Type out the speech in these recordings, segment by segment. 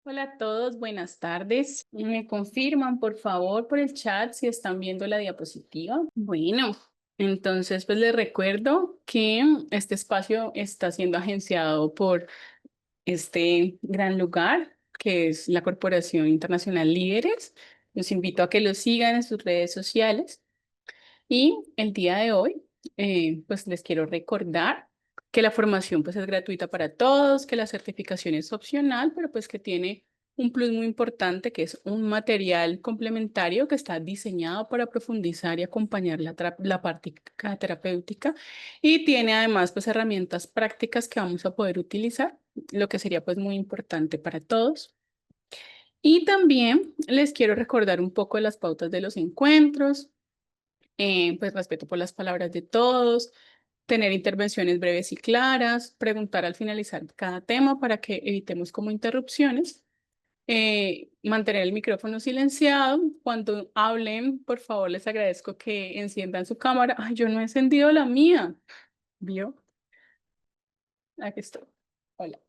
Hola a todos, buenas tardes. ¿Me confirman, por favor, por el chat si están viendo la diapositiva? Bueno, entonces pues les recuerdo que este espacio está siendo agenciado por este gran lugar que es la Corporación Internacional Líderes. Los invito a que los sigan en sus redes sociales. Y el día de hoy, pues les quiero recordar que la formación pues es gratuita para todos, que la certificación es opcional, pero pues que tiene un plus muy importante, que es un material complementario que está diseñado para profundizar y acompañar la práctica terapéutica y tiene además pues herramientas prácticas que vamos a poder utilizar, lo que sería pues muy importante para todos. Y también les quiero recordar un poco de las pautas de los encuentros, pues respeto por las palabras de todos, tener intervenciones breves y claras, preguntar al finalizar cada tema para que evitemos como interrupciones, mantener el micrófono silenciado. Cuando hablen, por favor, les agradezco que enciendan su cámara. Ay, yo no he encendido la mía. ¿Vio? Aquí estoy. Hola.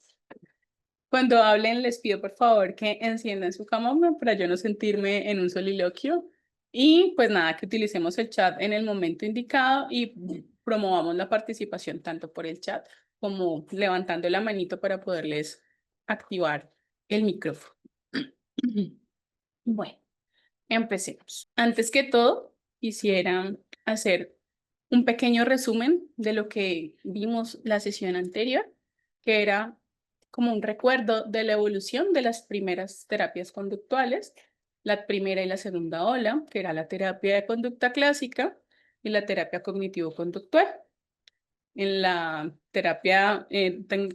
Cuando hablen, les pido por favor que enciendan su cámara para yo no sentirme en un soliloquio. Y pues nada, que utilicemos el chat en el momento indicado y promovamos la participación tanto por el chat como levantando la manito para poderles activar el micrófono. Bueno, empecemos. Antes que todo, quisiera hacer un pequeño resumen de lo que vimos la sesión anterior, que era como un recuerdo de la evolución de las primeras terapias conductuales, la primera y la segunda ola, que era la terapia de conducta clásica y la terapia cognitivo-conductual. En la terapia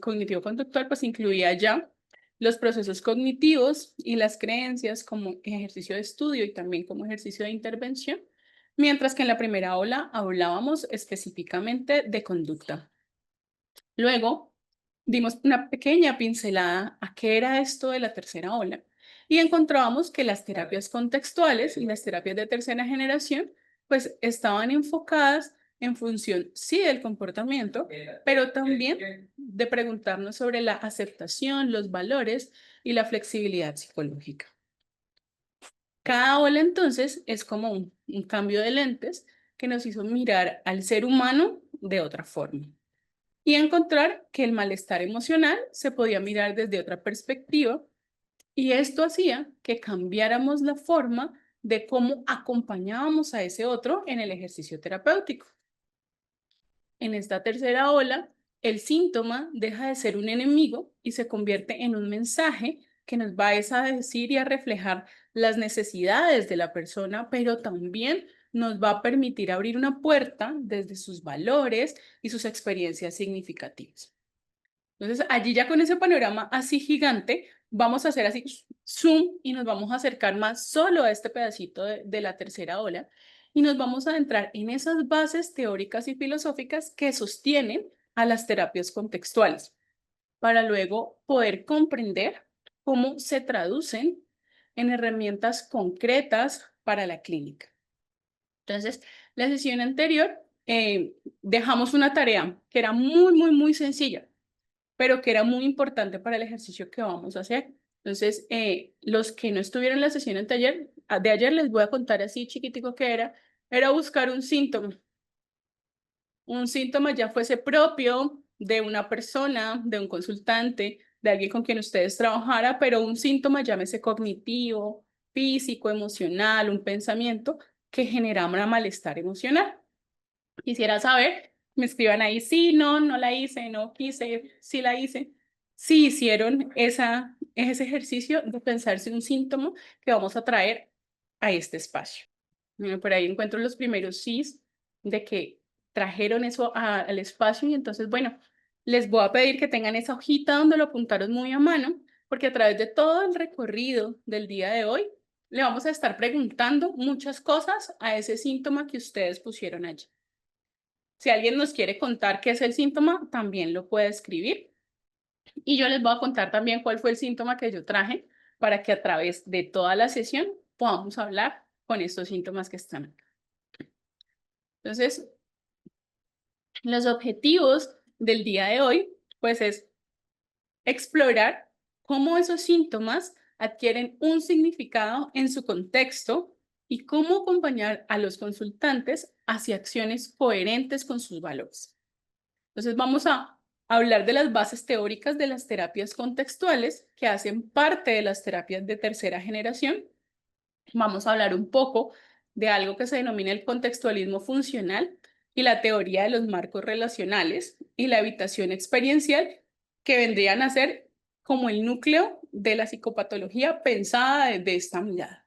cognitivo-conductual, pues incluía ya los procesos cognitivos y las creencias como ejercicio de estudio y también como ejercicio de intervención, mientras que en la primera ola hablábamos específicamente de conducta. Luego dimos una pequeña pincelada a qué era esto de la tercera ola y encontrábamos que las terapias contextuales y las terapias de tercera generación pues estaban enfocadas en función, sí, del comportamiento, pero también de preguntarnos sobre la aceptación, los valores y la flexibilidad psicológica. Cada ola entonces es como un cambio de lentes que nos hizo mirar al ser humano de otra forma y encontrar que el malestar emocional se podía mirar desde otra perspectiva y esto hacía que cambiáramos la forma de cómo acompañábamos a ese otro en el ejercicio terapéutico. En esta tercera ola, el síntoma deja de ser un enemigo y se convierte en un mensaje que nos va a decir y a reflejar las necesidades de la persona, pero también nos va a permitir abrir una puerta desde sus valores y sus experiencias significativas. Entonces, allí ya con ese panorama así gigante, vamos a hacer así zoom y nos vamos a acercar más solo a este pedacito de la tercera ola y nos vamos a adentrar en esas bases teóricas y filosóficas que sostienen a las terapias contextuales para luego poder comprender cómo se traducen en herramientas concretas para la clínica. Entonces, la sesión anterior dejamos una tarea que era muy sencilla, pero que era muy importante para el ejercicio que vamos a hacer. Entonces, los que no estuvieron en la sesión de ayer les voy a contar así chiquitico que era buscar un síntoma ya fuese propio de una persona, de un consultante, de alguien con quien ustedes trabajara, pero un síntoma llámese cognitivo, físico, emocional, un pensamiento que generara malestar emocional. Quisiera saber, me escriban ahí, sí, no la hice, no quise, sí la hice. Sí hicieron ese ejercicio de pensarse un síntoma que vamos a traer a este espacio. Por ahí encuentro los primeros sís de que trajeron eso al espacio y entonces, bueno, les voy a pedir que tengan esa hojita donde lo apuntaron muy a mano, porque a través de todo el recorrido del día de hoy, le vamos a estar preguntando muchas cosas a ese síntoma que ustedes pusieron allí. Si alguien nos quiere contar qué es el síntoma, también lo puede escribir. Y yo les voy a contar también cuál fue el síntoma que yo traje para que a través de toda la sesión podamos hablar con estos síntomas que están acá. Entonces, Los objetivos del día de hoy, pues, es explorar cómo esos síntomas adquieren un significado en su contexto y cómo acompañar a los consultantes hacia acciones coherentes con sus valores. Entonces vamos a hablar de las bases teóricas de las terapias contextuales que hacen parte de las terapias de tercera generación. Vamos a hablar un poco de algo que se denomina el contextualismo funcional y la teoría de los marcos relacionales y la evitación experiencial, que vendrían a ser como el núcleo de la psicopatología pensada desde esta mirada.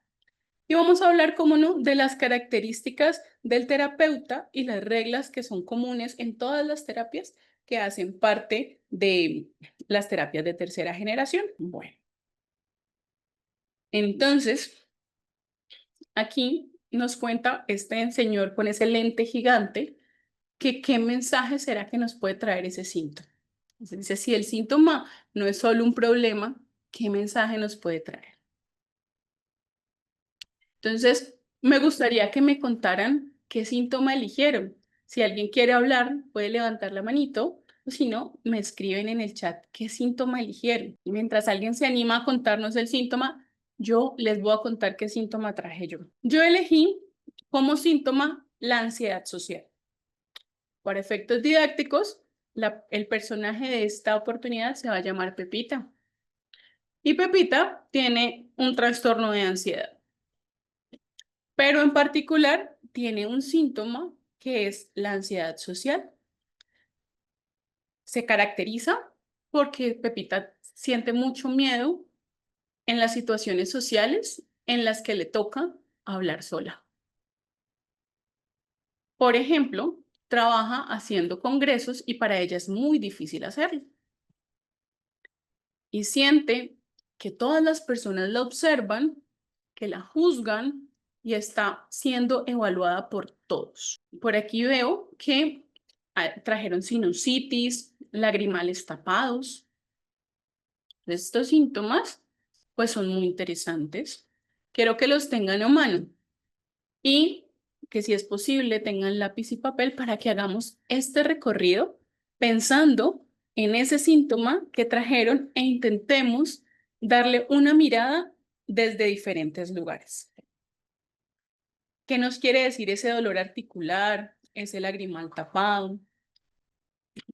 Y vamos a hablar, como no, de las características del terapeuta y las reglas que son comunes en todas las terapias que hacen parte de las terapias de tercera generación. Bueno, entonces, aquí nos cuenta este señor con ese lente gigante que qué mensaje será que nos puede traer ese síntoma. Entonces dice, si el síntoma no es solo un problema, ¿qué mensaje nos puede traer? Entonces, me gustaría que me contaran qué síntoma eligieron. Si alguien quiere hablar, puede levantar la manito, o si no, me escriben en el chat qué síntoma eligieron. Y mientras alguien se anima a contarnos el síntoma, yo les voy a contar qué síntoma traje yo. Yo elegí como síntoma la ansiedad social. Por efectos didácticos, el personaje de esta oportunidad se va a llamar Pepita. Y Pepita tiene un trastorno de ansiedad, pero en particular tiene un síntoma que es la ansiedad social. Se caracteriza porque Pepita siente mucho miedo en las situaciones sociales en las que le toca hablar sola. Por ejemplo, trabaja haciendo congresos y para ella es muy difícil hacerlo. Y siente que todas las personas la observan, que la juzgan y está siendo evaluada por todos. Por aquí veo que trajeron sinusitis, lagrimales tapados. Estos síntomas pues son muy interesantes. Quiero que los tengan a mano y que si es posible tengan lápiz y papel para que hagamos este recorrido pensando en ese síntoma que trajeron e intentemos darle una mirada desde diferentes lugares. ¿Qué nos quiere decir ese dolor articular, ese lagrimal tapado?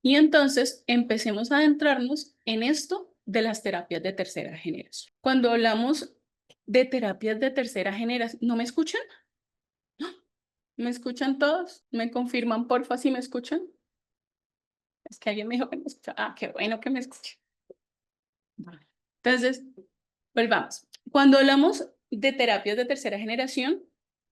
Y entonces empecemos a adentrarnos en esto de las terapias de tercera generación. Cuando hablamos de terapias de tercera generación, ¿no me escuchan? ¿Me escuchan todos? ¿Me confirman, porfa, si me escuchan? Es que alguien me dijo que me escucha. Ah, qué bueno que me escuchen. Vale. Entonces, volvamos. Cuando hablamos de terapias de tercera generación,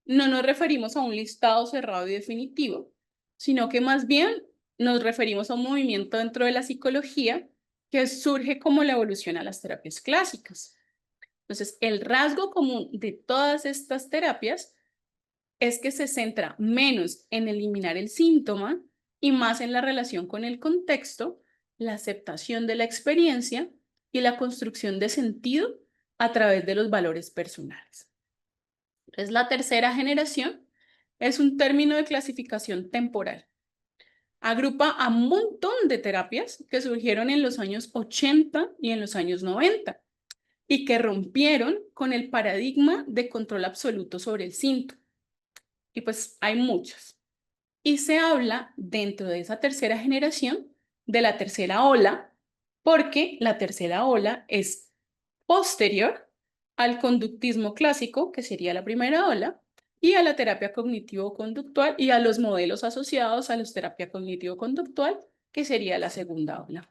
no nos referimos a un listado cerrado y definitivo, sino que más bien nos referimos a un movimiento dentro de la psicología que surge como la evolución a las terapias clásicas. Entonces, el rasgo común de todas estas terapias es que se centra menos en eliminar el síntoma y más en la relación con el contexto, la aceptación de la experiencia y la construcción de sentido a través de los valores personales. Entonces, la tercera generación es un término de clasificación temporal. Agrupa a un montón de terapias que surgieron en los años 80 y en los años 90 y que rompieron con el paradigma de control absoluto sobre el síntoma. Y pues hay muchas. Y se habla dentro de esa tercera generación de la tercera ola, porque la tercera ola es posterior al conductismo clásico, que sería la primera ola, y a la terapia cognitivo-conductual y a los modelos asociados a la terapia cognitivo-conductual, que sería la segunda ola.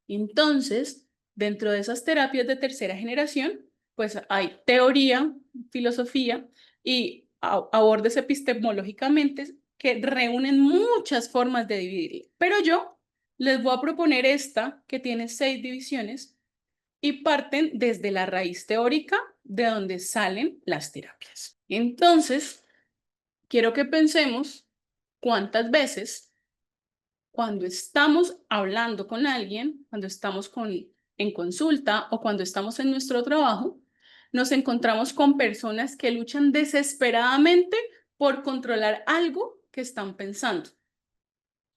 Entonces, dentro de esas terapias de tercera generación, pues hay teoría, filosofía y abordes epistemológicamente que reúnen muchas formas de dividir. Pero yo les voy a proponer esta que tiene 6 divisiones y parten desde la raíz teórica de donde salen las terapias. Entonces, quiero que pensemos cuántas veces cuando estamos hablando con alguien, cuando estamos en consulta o cuando estamos en nuestro trabajo, nos encontramos con personas que luchan desesperadamente por controlar algo que están pensando.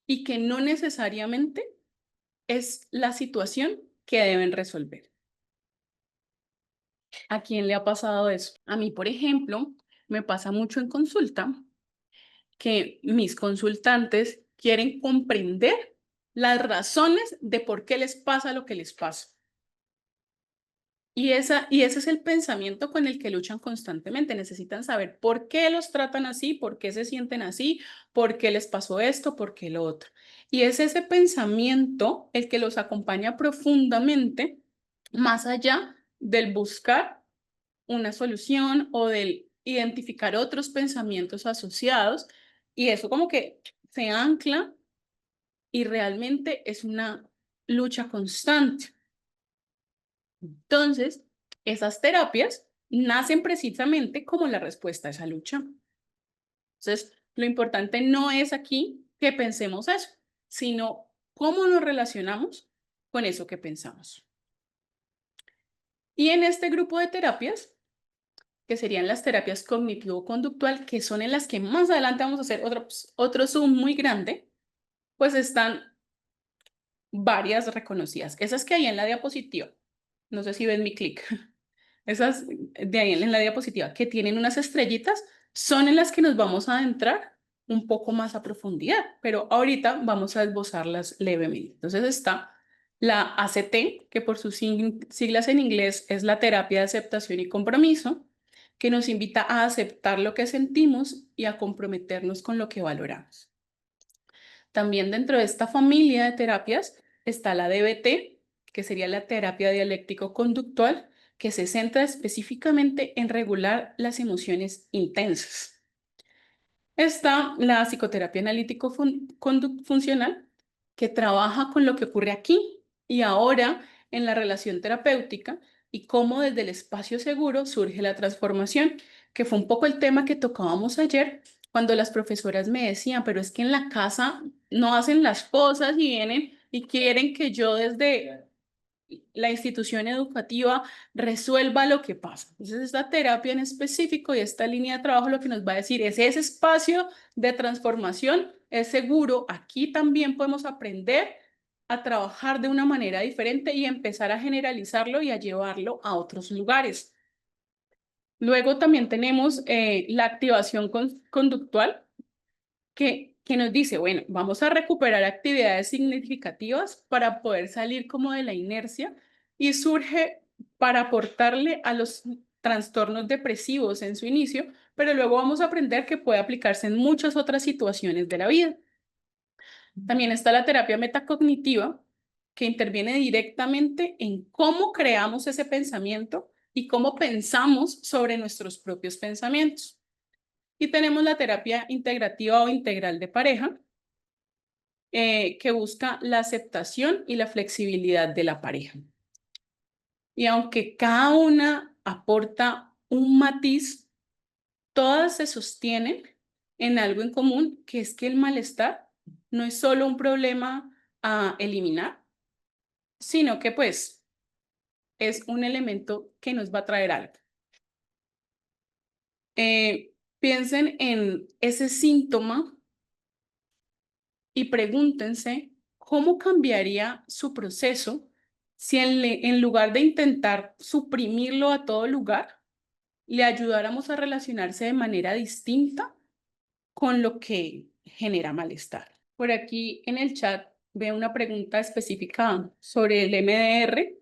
y que no necesariamente es la situación que deben resolver. ¿A quién le ha pasado eso? A mí, por ejemplo, me pasa mucho en consulta que mis consultantes quieren comprender las razones de por qué les pasa lo que les pasa. Y ese es el pensamiento con el que luchan constantemente. Necesitan saber por qué los tratan así, por qué se sienten así, por qué les pasó esto, por qué lo otro. Y es ese pensamiento el que los acompaña profundamente, más allá del buscar una solución o del identificar otros pensamientos asociados. Y eso como que se ancla y realmente es una lucha constante. Entonces, esas terapias nacen precisamente como la respuesta a esa lucha. Entonces, lo importante no es aquí que pensemos eso, sino cómo nos relacionamos con eso que pensamos. Y en este grupo de terapias, que serían las terapias cognitivo-conductual, que son en las que más adelante vamos a hacer otro zoom muy grande, pues están varias reconocidas. Esas que hay en la diapositiva, no sé si ven mi clic. Esas de ahí en la diapositiva que tienen unas estrellitas son en las que nos vamos a adentrar un poco más a profundidad, pero ahorita vamos a esbozarlas levemente. Entonces está la ACT, que por sus siglas en inglés es la terapia de aceptación y compromiso, que nos invita a aceptar lo que sentimos y a comprometernos con lo que valoramos. También dentro de esta familia de terapias está la DBT, que sería la terapia dialéctico-conductual, que se centra específicamente en regular las emociones intensas. Está la psicoterapia analítico-funcional, que trabaja con lo que ocurre aquí y ahora en la relación terapéutica y cómo desde el espacio seguro surge la transformación, que fue un poco el tema que tocábamos ayer cuando las profesoras me decían, pero es que en la casa no hacen las cosas y vienen y quieren que yo desde la institución educativa resuelva lo que pasa. Entonces, esta terapia en específico y esta línea de trabajo lo que nos va a decir es ese espacio de transformación es seguro. Aquí también podemos aprender a trabajar de una manera diferente y empezar a generalizarlo y a llevarlo a otros lugares. Luego también tenemos la activación conductual, que nos dice, bueno, vamos a recuperar actividades significativas para poder salir como de la inercia y surge para aportarle a los trastornos depresivos en su inicio, pero luego vamos a aprender que puede aplicarse en muchas otras situaciones de la vida. También está la terapia metacognitiva, que interviene directamente en cómo creamos ese pensamiento y cómo pensamos sobre nuestros propios pensamientos. Y tenemos la terapia integrativa o integral de pareja, que busca la aceptación y la flexibilidad de la pareja. Y aunque cada una aporta un matiz, todas se sostienen en algo en común, que es que el malestar no es solo un problema a eliminar, sino que pues es un elemento que nos va a traer algo. Piensen en ese síntoma y pregúntense cómo cambiaría su proceso si en lugar de intentar suprimirlo a todo lugar, le ayudáramos a relacionarse de manera distinta con lo que genera malestar. Por aquí en el chat veo una pregunta específica sobre el MDR.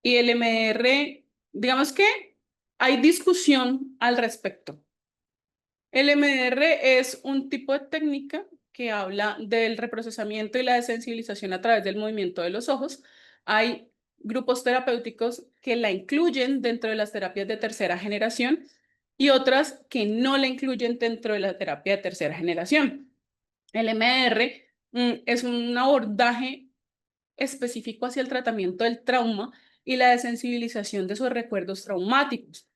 Y el MDR, digamos que hay discusión al respecto. El MDR es un tipo de técnica que habla del reprocesamiento y la desensibilización a través del movimiento de los ojos. Hay grupos terapéuticos que la incluyen dentro de las terapias de tercera generación y otras que no la incluyen dentro de la terapia de tercera generación. El MDR es un abordaje específico hacia el tratamiento del trauma y la desensibilización de sus recuerdos traumáticos.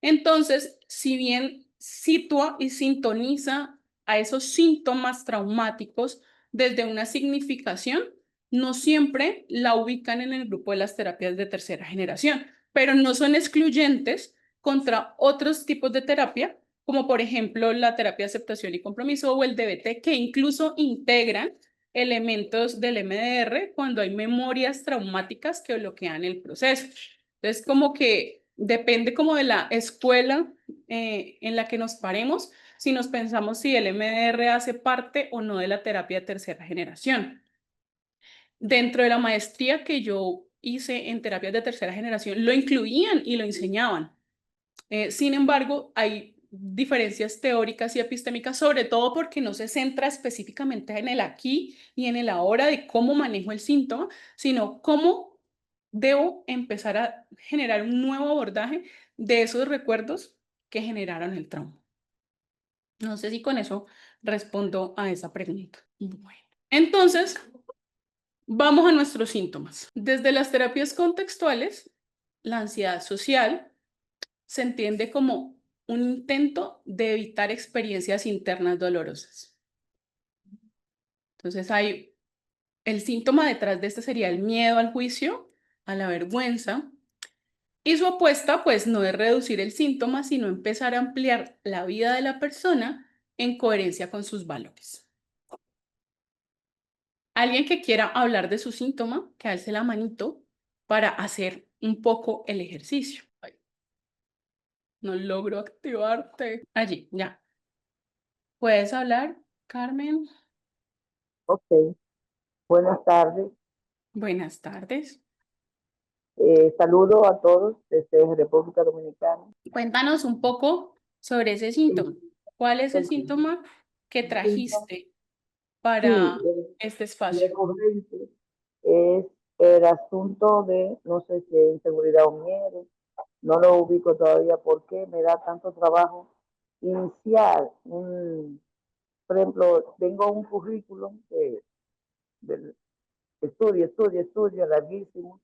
Entonces, si bien sitúa y sintoniza a esos síntomas traumáticos desde una significación, no siempre la ubican en el grupo de las terapias de tercera generación, pero no son excluyentes contra otros tipos de terapia, como por ejemplo la terapia de aceptación y compromiso o el DBT, que incluso integran elementos del MDR cuando hay memorias traumáticas que bloquean el proceso. Entonces, como que depende como de la escuela en la que nos paremos, si nos pensamos si el MDR hace parte o no de la terapia de tercera generación. Dentro de la maestría que yo hice en terapias de tercera generación, lo incluían y lo enseñaban. Sin embargo, hay diferencias teóricas y epistémicas, sobre todo porque no se centra específicamente en el aquí y en el ahora de cómo manejo el síntoma, sino cómo debo empezar a generar un nuevo abordaje de esos recuerdos que generaron el trauma. No sé si con eso respondo a esa pregunta. Bueno, entonces, vamos a nuestros síntomas. Desde las terapias contextuales, la ansiedad social se entiende como un intento de evitar experiencias internas dolorosas. Entonces, hay el síntoma detrás de este sería el miedo al juicio, a la vergüenza, y su apuesta, pues, no es reducir el síntoma, sino empezar a ampliar la vida de la persona en coherencia con sus valores. Alguien que quiera hablar de su síntoma, que alce la manito para hacer un poco el ejercicio. Ay, no logro activarte. Allí, ya. ¿Puedes hablar, Carmen? Ok, buenas tardes. Buenas tardes. Saludo a todos desde República Dominicana. Cuéntanos un poco sobre ese síntoma. Sí, ¿Cuál es el ok. síntoma que Sí, trajiste sí, para este espacio? recurrente es el asunto de, no sé si es inseguridad o miedo, no lo ubico todavía porque me da tanto trabajo iniciar por ejemplo, tengo un currículum que del- estudio, larguísimo,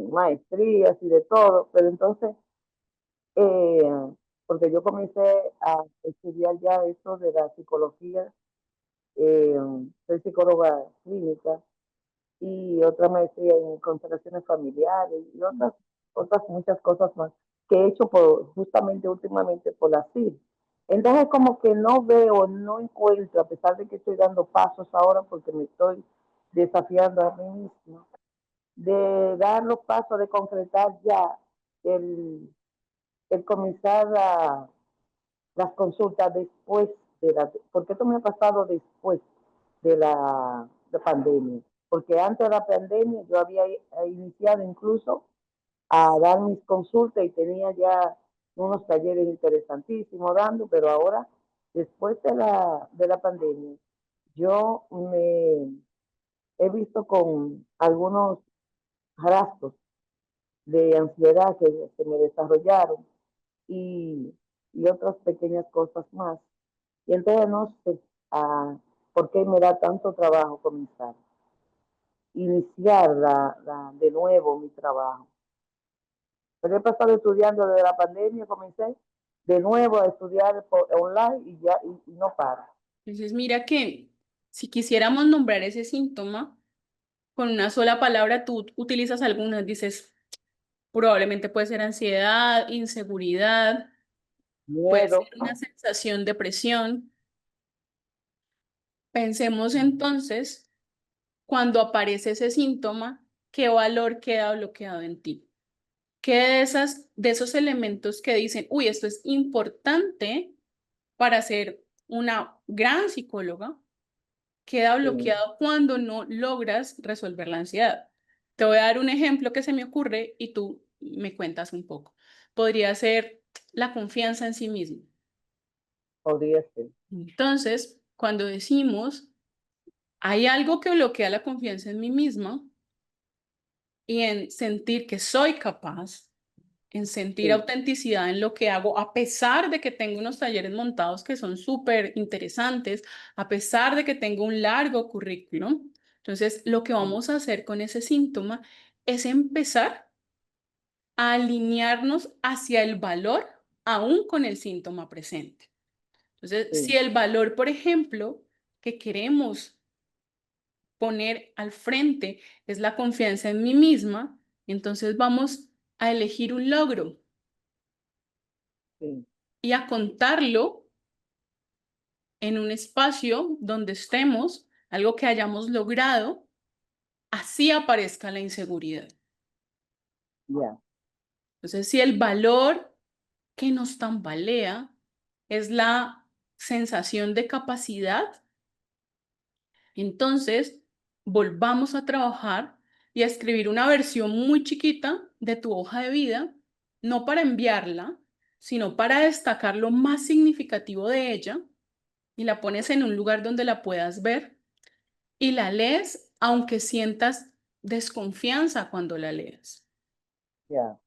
maestrías y de todo, pero entonces eh, porque yo comencé a estudiar ya eso de la psicología, eh, soy psicóloga clínica y otra maestría en constelaciones familiares y otras muchas cosas más que he hecho justamente últimamente por la CIR. Entonces como que no veo, no encuentro, a pesar de que estoy dando pasos ahora porque me estoy desafiando a mí misma, de dar los pasos, de concretar ya el, el comenzar las consultas después porque esto me ha pasado después de la pandemia, porque antes de la pandemia yo había iniciado incluso a dar mis consultas y tenía ya unos talleres interesantísimos dando, pero ahora, después de la pandemia, yo me he visto con algunos rasgos de ansiedad que se me desarrollaron y, y otras pequeñas cosas más. Y entonces no sé por qué me da tanto trabajo comenzar, iniciar de nuevo mi trabajo. Pero he pasado estudiando desde la pandemia, comencé de nuevo a estudiar online y ya y no para. Entonces, mira que si quisiéramos nombrar ese síntoma con una sola palabra, tú utilizas algunas, dices, probablemente puede ser ansiedad, inseguridad, puede ser Miedo, una sensación de presión. Pensemos entonces, cuando aparece ese síntoma, ¿qué valor queda bloqueado en ti? ¿Qué de esos elementos que dicen, uy, esto es importante para ser una gran psicóloga, queda sí, bloqueado cuando no logras resolver la ansiedad? Te voy a dar un ejemplo que se me ocurre y tú me cuentas un poco. Podría ser la confianza en sí mismo. podría ser. Entonces, cuando decimos, hay algo que bloquea la confianza en mí misma y en sentir que soy capaz, en sentir Sí, autenticidad en lo que hago, a pesar de que tengo unos talleres montados que son súper interesantes, a pesar de que tengo un largo currículum. Entonces, lo que sí, vamos a hacer con ese síntoma es empezar a alinearnos hacia el valor aún con el síntoma presente. Entonces, si sí, el valor, por ejemplo, que queremos poner al frente es la confianza en mí misma, entonces vamos a elegir un logro. sí. y a contarlo en un espacio donde estemos, algo que hayamos logrado, así aparezca la inseguridad. ya, Entonces, si el valor que nos tambalea es la sensación de capacidad, entonces volvamos a trabajar y a escribir una versión muy chiquita de tu hoja de vida, no para enviarla, sino para destacar lo más significativo de ella, y la pones en un lugar donde la puedas ver y la lees aunque sientas desconfianza cuando la lees. ya,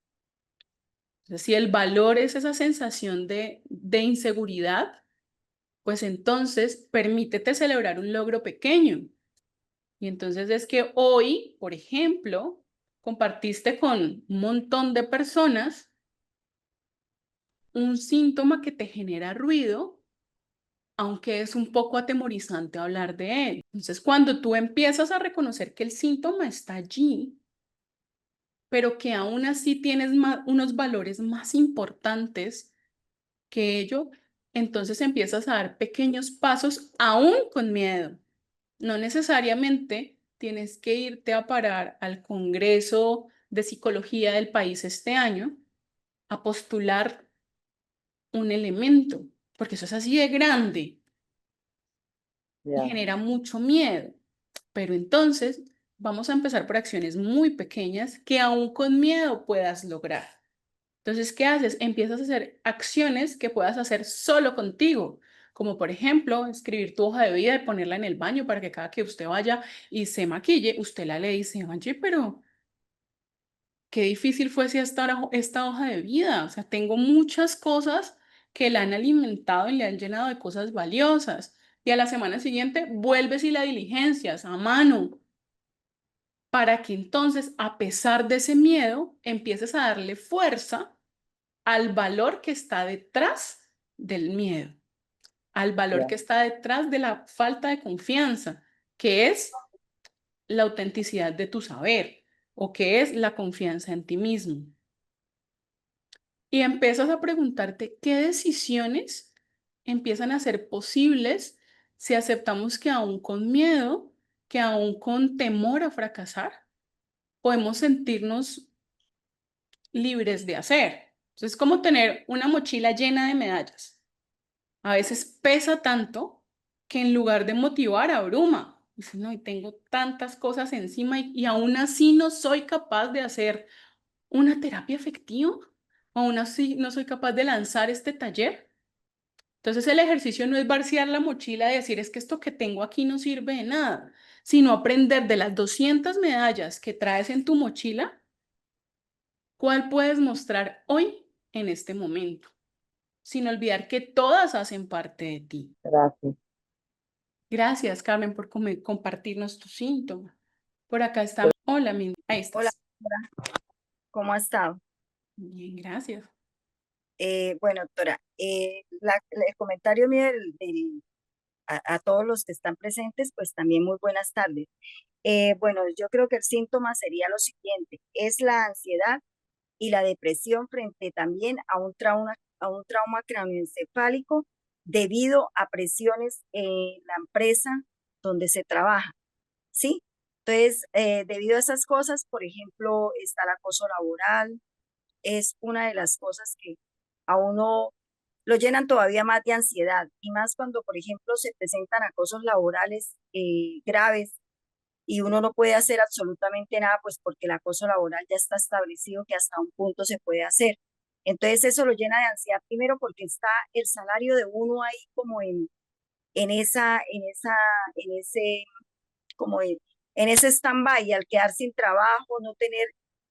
Entonces, si el valor es esa sensación de inseguridad, pues entonces permítete celebrar un logro pequeño. Y entonces es que hoy, por ejemplo, compartiste con un montón de personas un síntoma que te genera ruido, aunque es un poco atemorizante hablar de él. Entonces, cuando tú empiezas a reconocer que el síntoma está allí, pero que aún así tienes unos valores más importantes que ello, entonces empiezas a dar pequeños pasos aún con miedo. No necesariamente tienes que irte a parar al Congreso de Psicología del país este año a postular un elemento, porque eso es así de grande y ya, genera mucho miedo. Pero entonces vamos a empezar por acciones muy pequeñas que aún con miedo puedas lograr. Entonces, ¿qué haces? Empiezas a hacer acciones que puedas hacer solo contigo, como por ejemplo, escribir tu hoja de vida y ponerla en el baño para que cada que usted vaya y se maquille, usted la lee y dice, oye, pero qué difícil fue si esta hoja de vida. O sea, tengo muchas cosas que la han alimentado y le han llenado de cosas valiosas. Y a la semana siguiente vuelves y la diligencias a mano para que entonces, a pesar de ese miedo, empieces a darle fuerza al valor que está detrás del miedo, al valor ya, que está detrás de la falta de confianza, que es la autenticidad de tu saber o que es la confianza en ti mismo. Y empiezas a preguntarte qué decisiones empiezan a ser posibles si aceptamos que aún con miedo, que aún con temor a fracasar, podemos sentirnos libres de hacer. Entonces, es como tener una mochila llena de medallas. A veces pesa tanto que en lugar de motivar, abruma. Dice, no, y tengo tantas cosas encima y aún así no soy capaz de hacer una terapia efectiva. Aún así no soy capaz de lanzar este taller. Entonces el ejercicio no es vaciar la mochila y decir, es que esto que tengo aquí no sirve de nada, sino aprender de las 200 medallas que traes en tu mochila, cuál puedes mostrar hoy en este momento, sin olvidar que todas hacen parte de ti. gracias. Gracias, Carmen, por compartirnos tu síntoma. Por acá está. Hola, ahí Hola, estás. doctora, ¿cómo ha estado? Bien, gracias. Bueno, doctora, el comentario mío a todos los que están presentes, pues también muy buenas tardes. Bueno, yo creo que el síntoma sería lo siguiente, es la ansiedad y la depresión frente también a un trauma craneoencefálico debido a presiones en la empresa donde se trabaja, ¿sí? Entonces, debido a esas cosas, por ejemplo, está el acoso laboral, es una de las cosas que a uno lo llenan todavía más de ansiedad y más cuando, por ejemplo, se presentan acosos laborales graves y uno no puede hacer absolutamente nada, pues porque el acoso laboral ya está establecido que hasta un punto se puede hacer. Entonces eso lo llena de ansiedad primero porque está el salario de uno ahí como en ese, como en ese stand-by, al quedar sin trabajo, no tener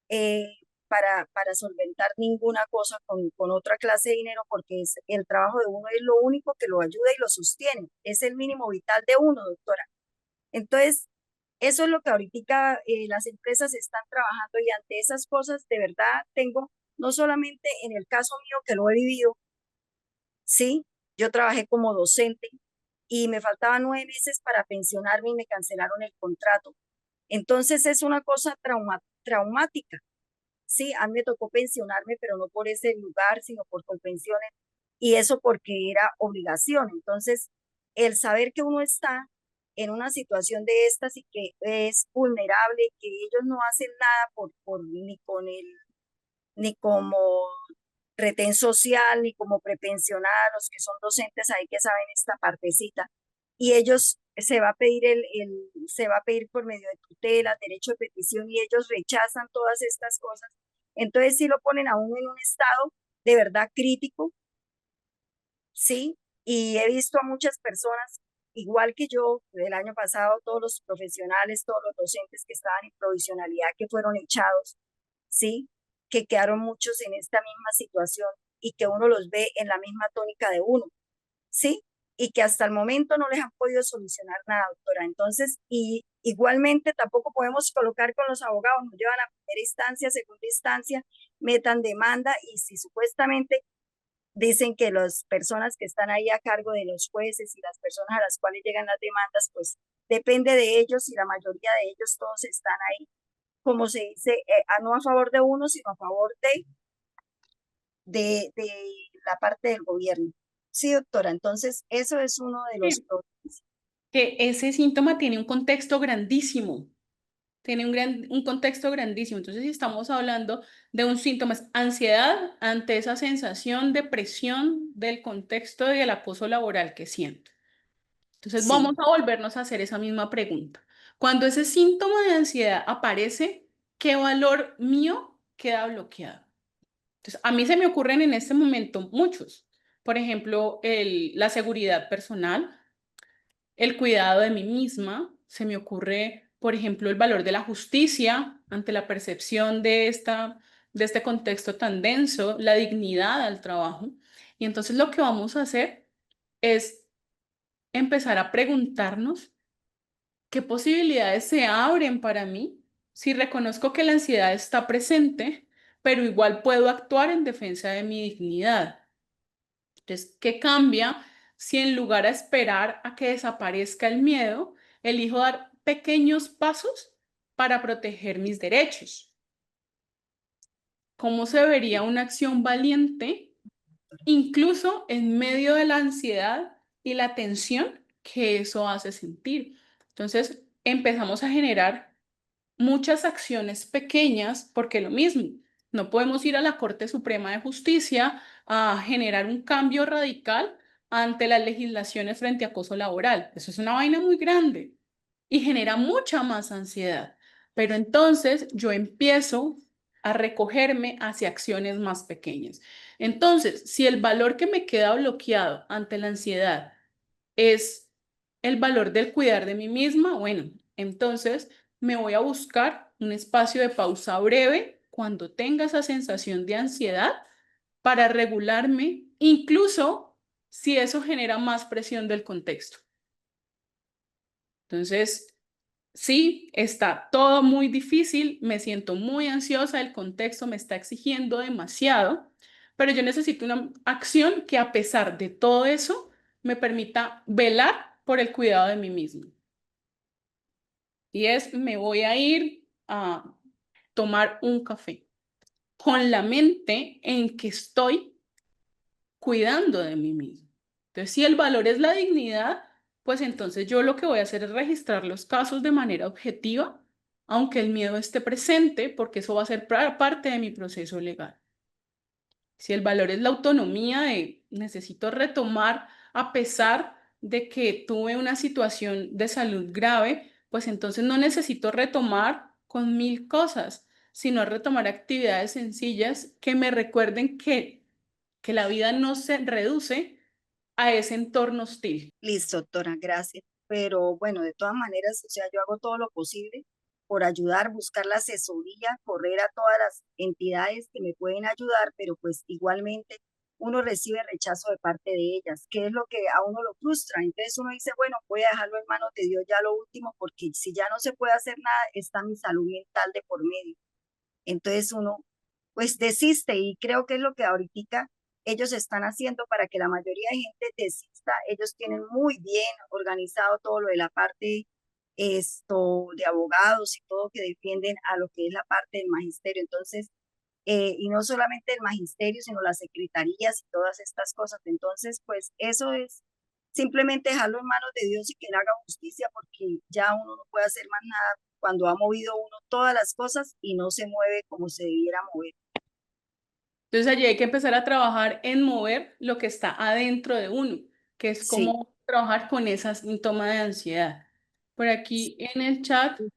eh, para solventar ninguna cosa con otra clase de dinero, porque el trabajo de uno es lo único que lo ayuda y lo sostiene, es el mínimo vital de uno, doctora. Entonces, eso es lo que ahorita las empresas están trabajando y ante esas cosas, de verdad, tengo, no solamente en el caso mío que lo he vivido, sí, yo trabajé como docente y me faltaban 9 meses para pensionarme y me cancelaron el contrato. Entonces es una cosa traumática. Sí, a mí me tocó pensionarme, pero no por ese lugar, sino por Colpensiones. y eso porque era obligación. Entonces, el saber que uno está en una situación de estas y que es vulnerable, que ellos no hacen nada ni con ni como retén social, ni como prepensionada, los que son docentes ahí que saben esta partecita, y ellos se va a pedir se va a pedir por medio de tutela, derecho de petición, y ellos rechazan todas estas cosas. Entonces sí lo ponen a uno en un estado de verdad crítico, ¿sí? Y he visto a muchas personas, igual que yo, el año pasado, todos los profesionales, todos los docentes que estaban en provisionalidad, que fueron echados, ¿sí? Que quedaron muchos en esta misma situación y que uno los ve en la misma tónica de uno, ¿sí? Y que hasta el momento no les han podido solucionar nada, doctora. Entonces, y igualmente tampoco podemos colocar con los abogados, nos llevan a primera instancia, segunda instancia, metan demanda y si supuestamente dicen que las personas que están ahí a cargo de los jueces y las personas a las cuales llegan las demandas, pues depende de ellos y la mayoría de ellos todos están ahí, como se dice, no a favor de uno, sino a favor de la parte del gobierno. Sí, doctora, entonces eso es uno de los problemas. Que ese síntoma tiene un contexto grandísimo, tiene un contexto grandísimo. Entonces, si estamos hablando de un síntoma, es ansiedad ante esa sensación de presión del contexto del acoso laboral que siento. Entonces, vamos Sí, a volvernos a hacer esa misma pregunta. Cuando ese síntoma de ansiedad aparece, ¿qué valor mío queda bloqueado? Entonces, a mí se me ocurren en este momento muchos. Por ejemplo, la seguridad personal, el cuidado de mí misma, se me ocurre, por ejemplo, el valor de la justicia ante la percepción de este contexto tan denso, la dignidad al trabajo. Y entonces lo que vamos a hacer es empezar a preguntarnos qué posibilidades se abren para mí si reconozco que la ansiedad está presente, pero igual puedo actuar en defensa de mi dignidad. Entonces, ¿qué cambia si en lugar a esperar a que desaparezca el miedo, elijo dar pequeños pasos para proteger mis derechos? ¿Cómo se vería una acción valiente, incluso en medio de la ansiedad y la tensión que eso hace sentir? Entonces, empezamos a generar muchas acciones pequeñas, porque lo mismo, no podemos ir a la Corte Suprema de Justicia a generar un cambio radical ante las legislaciones frente a acoso laboral. Eso es una vaina muy grande y genera mucha más ansiedad. Pero entonces yo empiezo a recogerme hacia acciones más pequeñas. Entonces, si el valor que me queda bloqueado ante la ansiedad es el valor del cuidar de mí misma, bueno, entonces me voy a buscar un espacio de pausa breve cuando tenga esa sensación de ansiedad para regularme, incluso si eso genera más presión del contexto. Entonces, sí, está todo muy difícil, me siento muy ansiosa, el contexto me está exigiendo demasiado, pero yo necesito una acción que a pesar de todo eso me permita velar por el cuidado de mí mismo. Y es, me voy a ir a tomar un café con la mente en que estoy cuidando de mí mismo. Entonces, si el valor es la dignidad, pues entonces yo lo que voy a hacer es registrar los casos de manera objetiva, aunque el miedo esté presente, porque eso va a ser parte de mi proceso legal. Si el valor es la autonomía de necesito retomar a pesar de que tuve una situación de salud grave, pues entonces no necesito retomar con mil cosas, sino retomar actividades sencillas que me recuerden que la vida no se reduce a ese entorno hostil. listo, doctora, gracias. Pero bueno, de todas maneras, o sea, yo hago todo lo posible por ayudar, buscar la asesoría, correr a todas las entidades que me pueden ayudar, pero pues igualmente uno recibe rechazo de parte de ellas, que es lo que a uno lo frustra. Entonces uno dice, bueno, voy a dejarlo en manos de Dios ya lo último, porque si ya no se puede hacer nada, está mi salud mental de por medio. Entonces uno pues desiste y creo que es lo que ahorita ellos están haciendo para que la mayoría de gente desista. Ellos tienen muy bien organizado todo lo de la parte esto de abogados y todo que defienden a lo que es la parte del magisterio. Entonces, y no solamente el magisterio, sino las secretarías y todas estas cosas. Entonces, pues eso es simplemente dejarlo en manos de Dios y que Él haga justicia, porque ya uno no puede hacer más nada cuando ha movido uno todas las cosas y no se mueve como se debiera mover. Entonces allí hay que empezar a trabajar en mover lo que está adentro de uno, que es Sí, como trabajar con esa síntoma de ansiedad. Por aquí en el chat señora,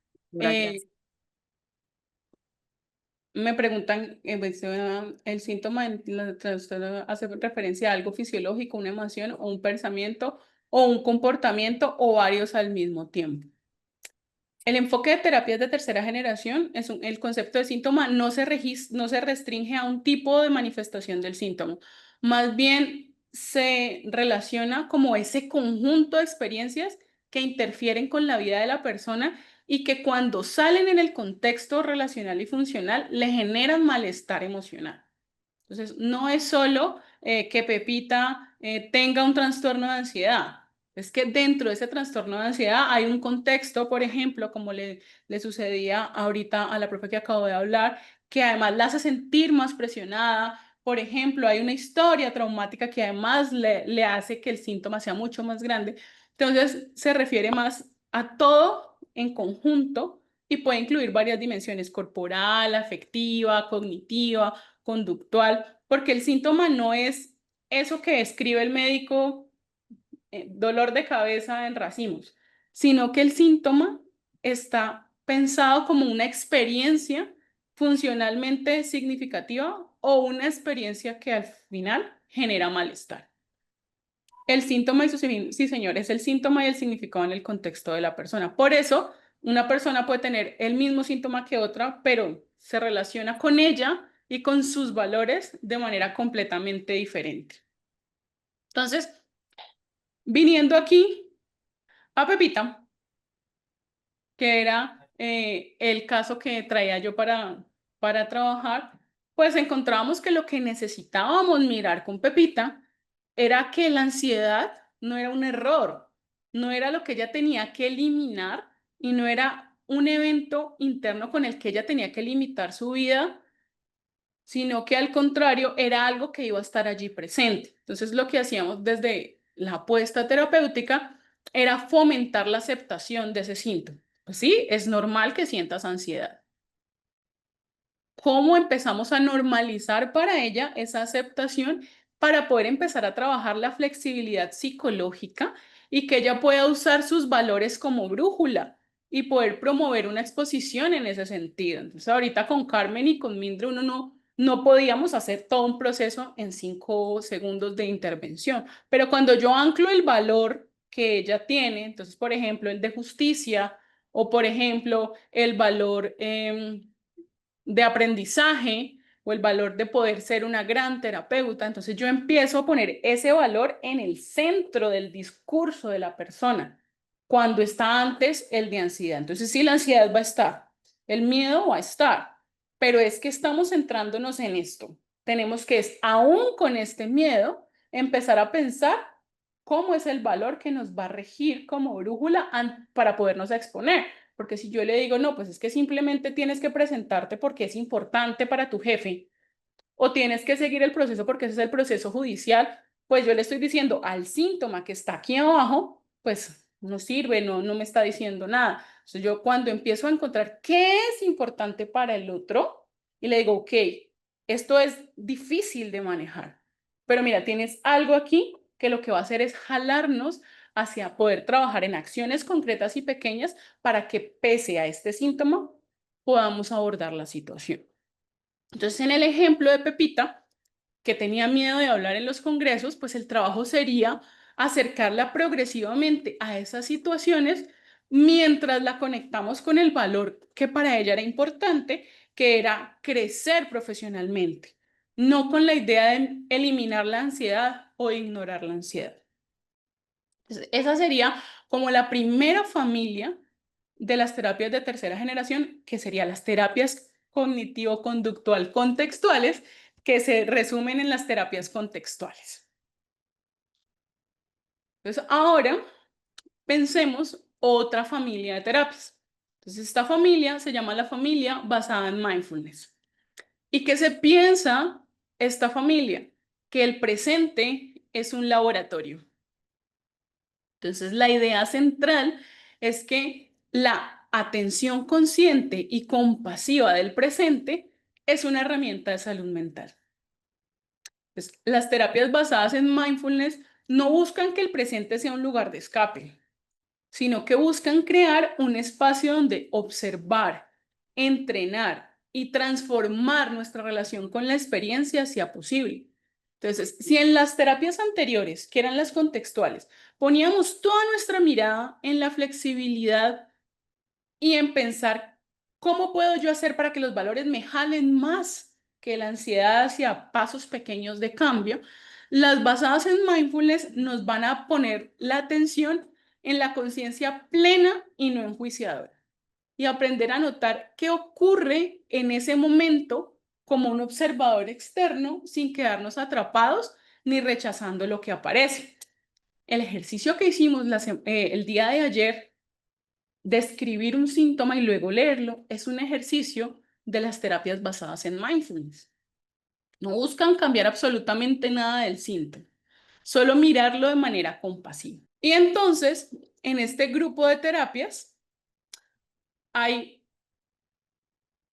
eh, gracias. me preguntan, pues, el síntoma trastorno hace referencia a algo fisiológico, una emoción o un pensamiento o un comportamiento o varios al mismo tiempo. El enfoque de terapias de tercera generación el concepto de síntoma no se restringe a un tipo de manifestación del síntoma, más bien se relaciona como ese conjunto de experiencias que interfieren con la vida de la persona y que cuando salen en el contexto relacional y funcional le generan malestar emocional. Entonces, no es solo que Pepita tenga un trastorno de ansiedad. Es que dentro de ese trastorno de ansiedad hay un contexto, por ejemplo, como le sucedía ahorita a la profe que acabo de hablar, que además la hace sentir más presionada. Por ejemplo, hay una historia traumática que además le hace que el síntoma sea mucho más grande. Entonces, se refiere más a todo en conjunto y puede incluir varias dimensiones: corporal, afectiva, cognitiva, conductual, porque el síntoma no es eso que escribe el médico, dolor de cabeza en racimos, sino que el síntoma está pensado como una experiencia funcionalmente significativa o una experiencia que al final genera malestar. El síntoma y sí, señor, es el síntoma y el significado en el contexto de la persona. Por eso, una persona puede tener el mismo síntoma que otra, pero se relaciona con ella y con sus valores de manera completamente diferente. Entonces, viniendo aquí a Pepita, que era el caso que traía yo para trabajar, pues encontramos que lo que necesitábamos mirar con Pepita era que la ansiedad no era un error, no era lo que ella tenía que eliminar y no era un evento interno con el que ella tenía que limitar su vida, sino que al contrario era algo que iba a estar allí presente. Entonces lo que hacíamos desde la apuesta terapéutica era fomentar la aceptación de ese síntoma. Pues sí, es normal que sientas ansiedad. ¿Cómo empezamos a normalizar para ella esa aceptación para poder empezar a trabajar la flexibilidad psicológica y que ella pueda usar sus valores como brújula y poder promover una exposición en ese sentido? Entonces, ahorita con Carmen y con Mindre uno no podíamos hacer todo un proceso en 5 segundos de intervención, pero cuando yo anclo el valor que ella tiene, entonces, por ejemplo, el de justicia o, por ejemplo, el valor de aprendizaje o el valor de poder ser una gran terapeuta, entonces yo empiezo a poner ese valor en el centro del discurso de la persona, cuando está antes el de ansiedad. Entonces sí, la ansiedad va a estar, el miedo va a estar, pero es que estamos centrándonos en esto. Tenemos que, aún con este miedo, empezar a pensar cómo es el valor que nos va a regir como brújula para podernos exponer. Porque si yo le digo, no, pues es que simplemente tienes que presentarte porque es importante para tu jefe, o tienes que seguir el proceso porque ese es el proceso judicial, pues yo le estoy diciendo al síntoma que está aquí abajo, pues no sirve, no me está diciendo nada. Entonces yo cuando empiezo a encontrar qué es importante para el otro y le digo, ok, esto es difícil de manejar, pero mira, tienes algo aquí que lo que va a hacer es jalarnos hacia poder trabajar en acciones concretas y pequeñas para que pese a este síntoma podamos abordar la situación. Entonces, en el ejemplo de Pepita, que tenía miedo de hablar en los congresos, pues el trabajo sería acercarla progresivamente a esas situaciones mientras la conectamos con el valor que para ella era importante, que era crecer profesionalmente, no con la idea de eliminar la ansiedad o ignorar la ansiedad. Entonces, esa sería como la primera familia de las terapias de tercera generación, que serían las terapias cognitivo-conductual contextuales, que se resumen en las terapias contextuales. Entonces, ahora pensemos otra familia de terapias. Entonces, esta familia se llama la familia basada en mindfulness. ¿Y qué se piensa esta familia? Que el presente es un laboratorio. Entonces, la idea central es que la atención consciente y compasiva del presente es una herramienta de salud mental. Entonces, las terapias basadas en mindfulness no buscan que el presente sea un lugar de escape, sino que buscan crear un espacio donde observar, entrenar y transformar nuestra relación con la experiencia sea posible. Entonces, si en las terapias anteriores, que eran las contextuales, poníamos toda nuestra mirada en la flexibilidad y en pensar cómo puedo yo hacer para que los valores me jalen más que la ansiedad hacia pasos pequeños de cambio, las basadas en mindfulness nos van a poner la atención en la conciencia plena y no enjuiciadora y aprender a notar qué ocurre en ese momento como un observador externo sin quedarnos atrapados ni rechazando lo que aparece. El ejercicio que hicimos el día de ayer, describir un síntoma y luego leerlo, es un ejercicio de las terapias basadas en mindfulness. No buscan cambiar absolutamente nada del síntoma, solo mirarlo de manera compasiva. Y entonces, en este grupo de terapias, hay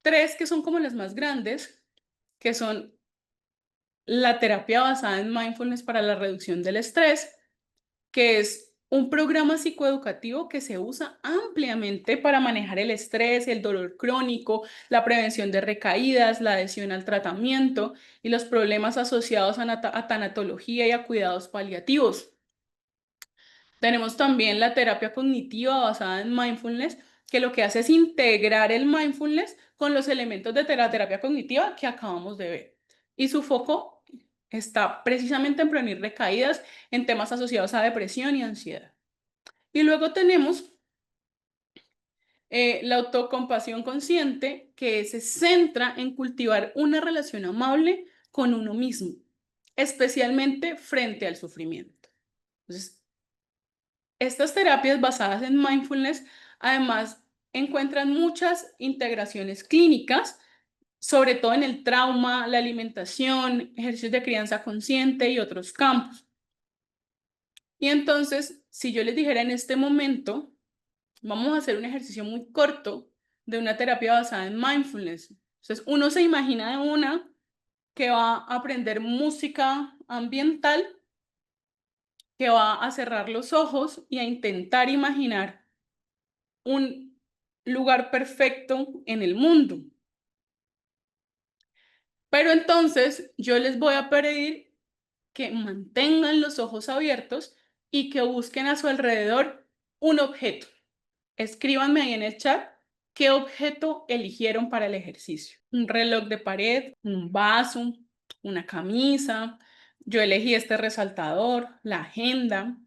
3 que son como las más grandes, que son la terapia basada en mindfulness para la reducción del estrés, que es un programa psicoeducativo que se usa ampliamente para manejar el estrés, el dolor crónico, la prevención de recaídas, la adhesión al tratamiento y los problemas asociados a tanatología y a cuidados paliativos. Tenemos también la terapia cognitiva basada en mindfulness, que lo que hace es integrar el mindfulness con los elementos de la terapia cognitiva que acabamos de ver. Y su foco está precisamente en prevenir recaídas en temas asociados a depresión y ansiedad. Y luego tenemos la autocompasión consciente, que se centra en cultivar una relación amable con uno mismo, especialmente frente al sufrimiento. Entonces, estas terapias basadas en mindfulness además encuentran muchas integraciones clínicas, sobre todo en el trauma, la alimentación, ejercicios de crianza consciente y otros campos. Y entonces, si yo les dijera en este momento, vamos a hacer un ejercicio muy corto de una terapia basada en mindfulness. Entonces, uno se imagina de una que va a aprender música ambiental, que va a cerrar los ojos y a intentar imaginar un lugar perfecto en el mundo. Pero entonces yo les voy a pedir que mantengan los ojos abiertos y que busquen a su alrededor un objeto. Escríbanme ahí en el chat qué objeto eligieron para el ejercicio. Un reloj de pared, un vaso, una camisa. Yo elegí este resaltador, la agenda.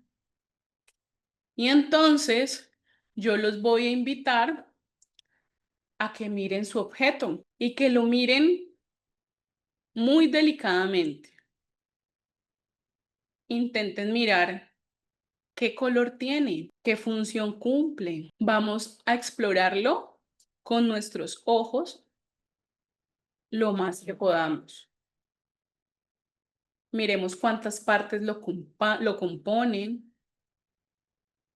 Y entonces yo los voy a invitar a que miren su objeto y que lo miren muy delicadamente. Intenten mirar qué color tiene, qué función cumple. Vamos a explorarlo con nuestros ojos lo más que podamos. Miremos cuántas partes lo componen,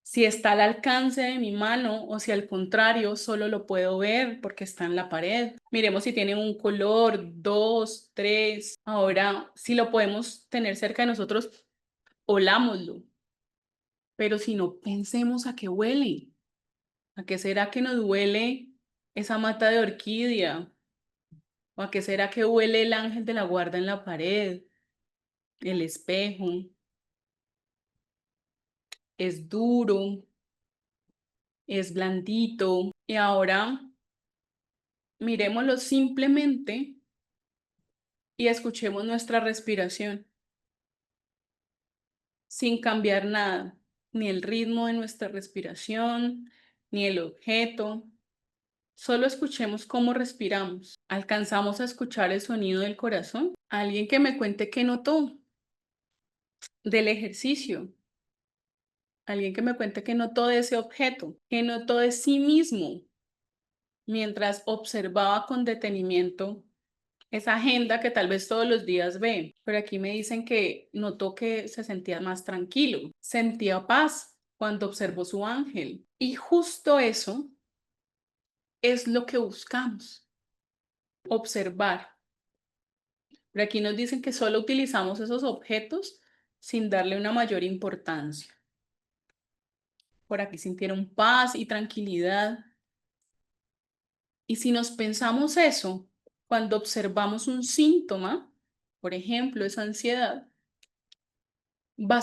si está al alcance de mi mano o si al contrario solo lo puedo ver porque está en la pared. Miremos si tiene un color, 2, 3. Ahora, si lo podemos tener cerca de nosotros, olámoslo. Pero si no, pensemos a qué huele. ¿A qué será que nos huele esa mata de orquídea? ¿O a qué será que huele el ángel de la guarda en la pared? El espejo. Es duro, es blandito. Y ahora miremoslo simplemente y escuchemos nuestra respiración sin cambiar nada, ni el ritmo de nuestra respiración, ni el objeto. Solo escuchemos cómo respiramos. ¿Alcanzamos a escuchar el sonido del corazón? Alguien que me cuente qué notó del ejercicio. Alguien que me cuente qué notó de ese objeto, qué notó de sí mismo mientras observaba con detenimiento esa agenda que tal vez todos los días ve, pero aquí me dicen que notó que se sentía más tranquilo, sentía paz cuando observó su ángel. Y justo eso es lo que buscamos, observar. Pero aquí nos dicen que solo utilizamos esos objetos sin darle una mayor importancia. Por aquí sintieron paz y tranquilidad. Y si nos pensamos eso, cuando observamos un síntoma, por ejemplo, esa ansiedad, va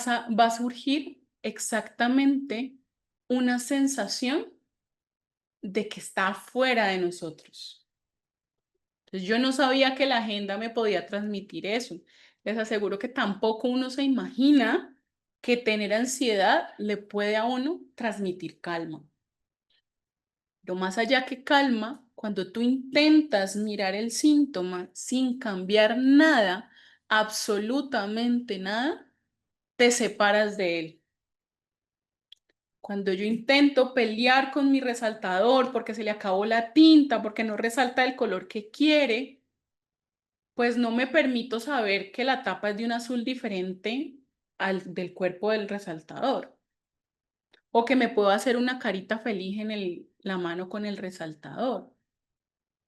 a surgir exactamente una sensación de que está fuera de nosotros. Entonces, yo no sabía que la agenda me podía transmitir eso. Les aseguro que tampoco uno se imagina que tener ansiedad le puede a uno transmitir calma. Pero más allá que calma, cuando tú intentas mirar el síntoma sin cambiar nada, absolutamente nada, te separas de él. Cuando yo intento pelear con mi resaltador porque se le acabó la tinta, porque no resalta el color que quiere, pues no me permito saber que la tapa es de un azul diferente al del cuerpo del resaltador. O que me puedo hacer una carita feliz en la mano con el resaltador.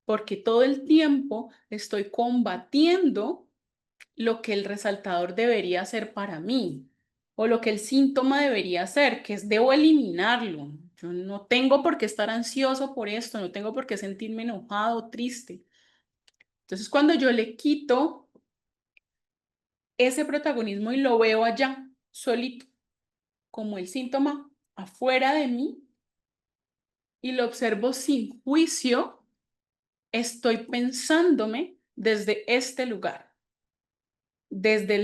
Porque todo el tiempo estoy combatiendo lo que el resaltador debería hacer para mí o lo que el síntoma debería hacer, que es debo eliminarlo. Yo no tengo por qué estar ansioso por esto, no tengo por qué sentirme enojado o triste. Entonces, cuando yo le quito ese protagonismo y lo veo allá, solito, como el síntoma afuera de mí y lo observo sin juicio, estoy pensándome desde este lugar. Desde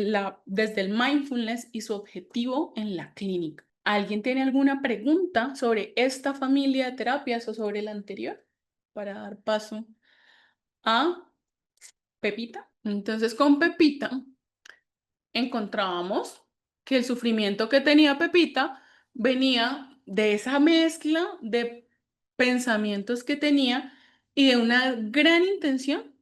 el mindfulness y su objetivo en la clínica. ¿Alguien tiene alguna pregunta sobre esta familia de terapias o sobre la anterior? Para dar paso a Pepita. Entonces, con Pepita encontrábamos que el sufrimiento que tenía Pepita venía de esa mezcla de pensamientos que tenía y de una gran intención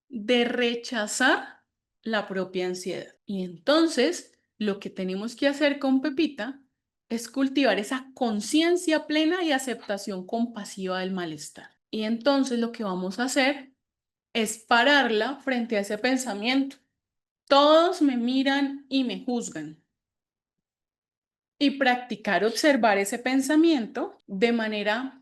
de rechazar la propia ansiedad. Y entonces, lo que tenemos que hacer con Pepita es cultivar esa conciencia plena y aceptación compasiva del malestar. Y entonces lo que vamos a hacer es pararla frente a ese pensamiento. Todos me miran y me juzgan. Y practicar observar ese pensamiento de manera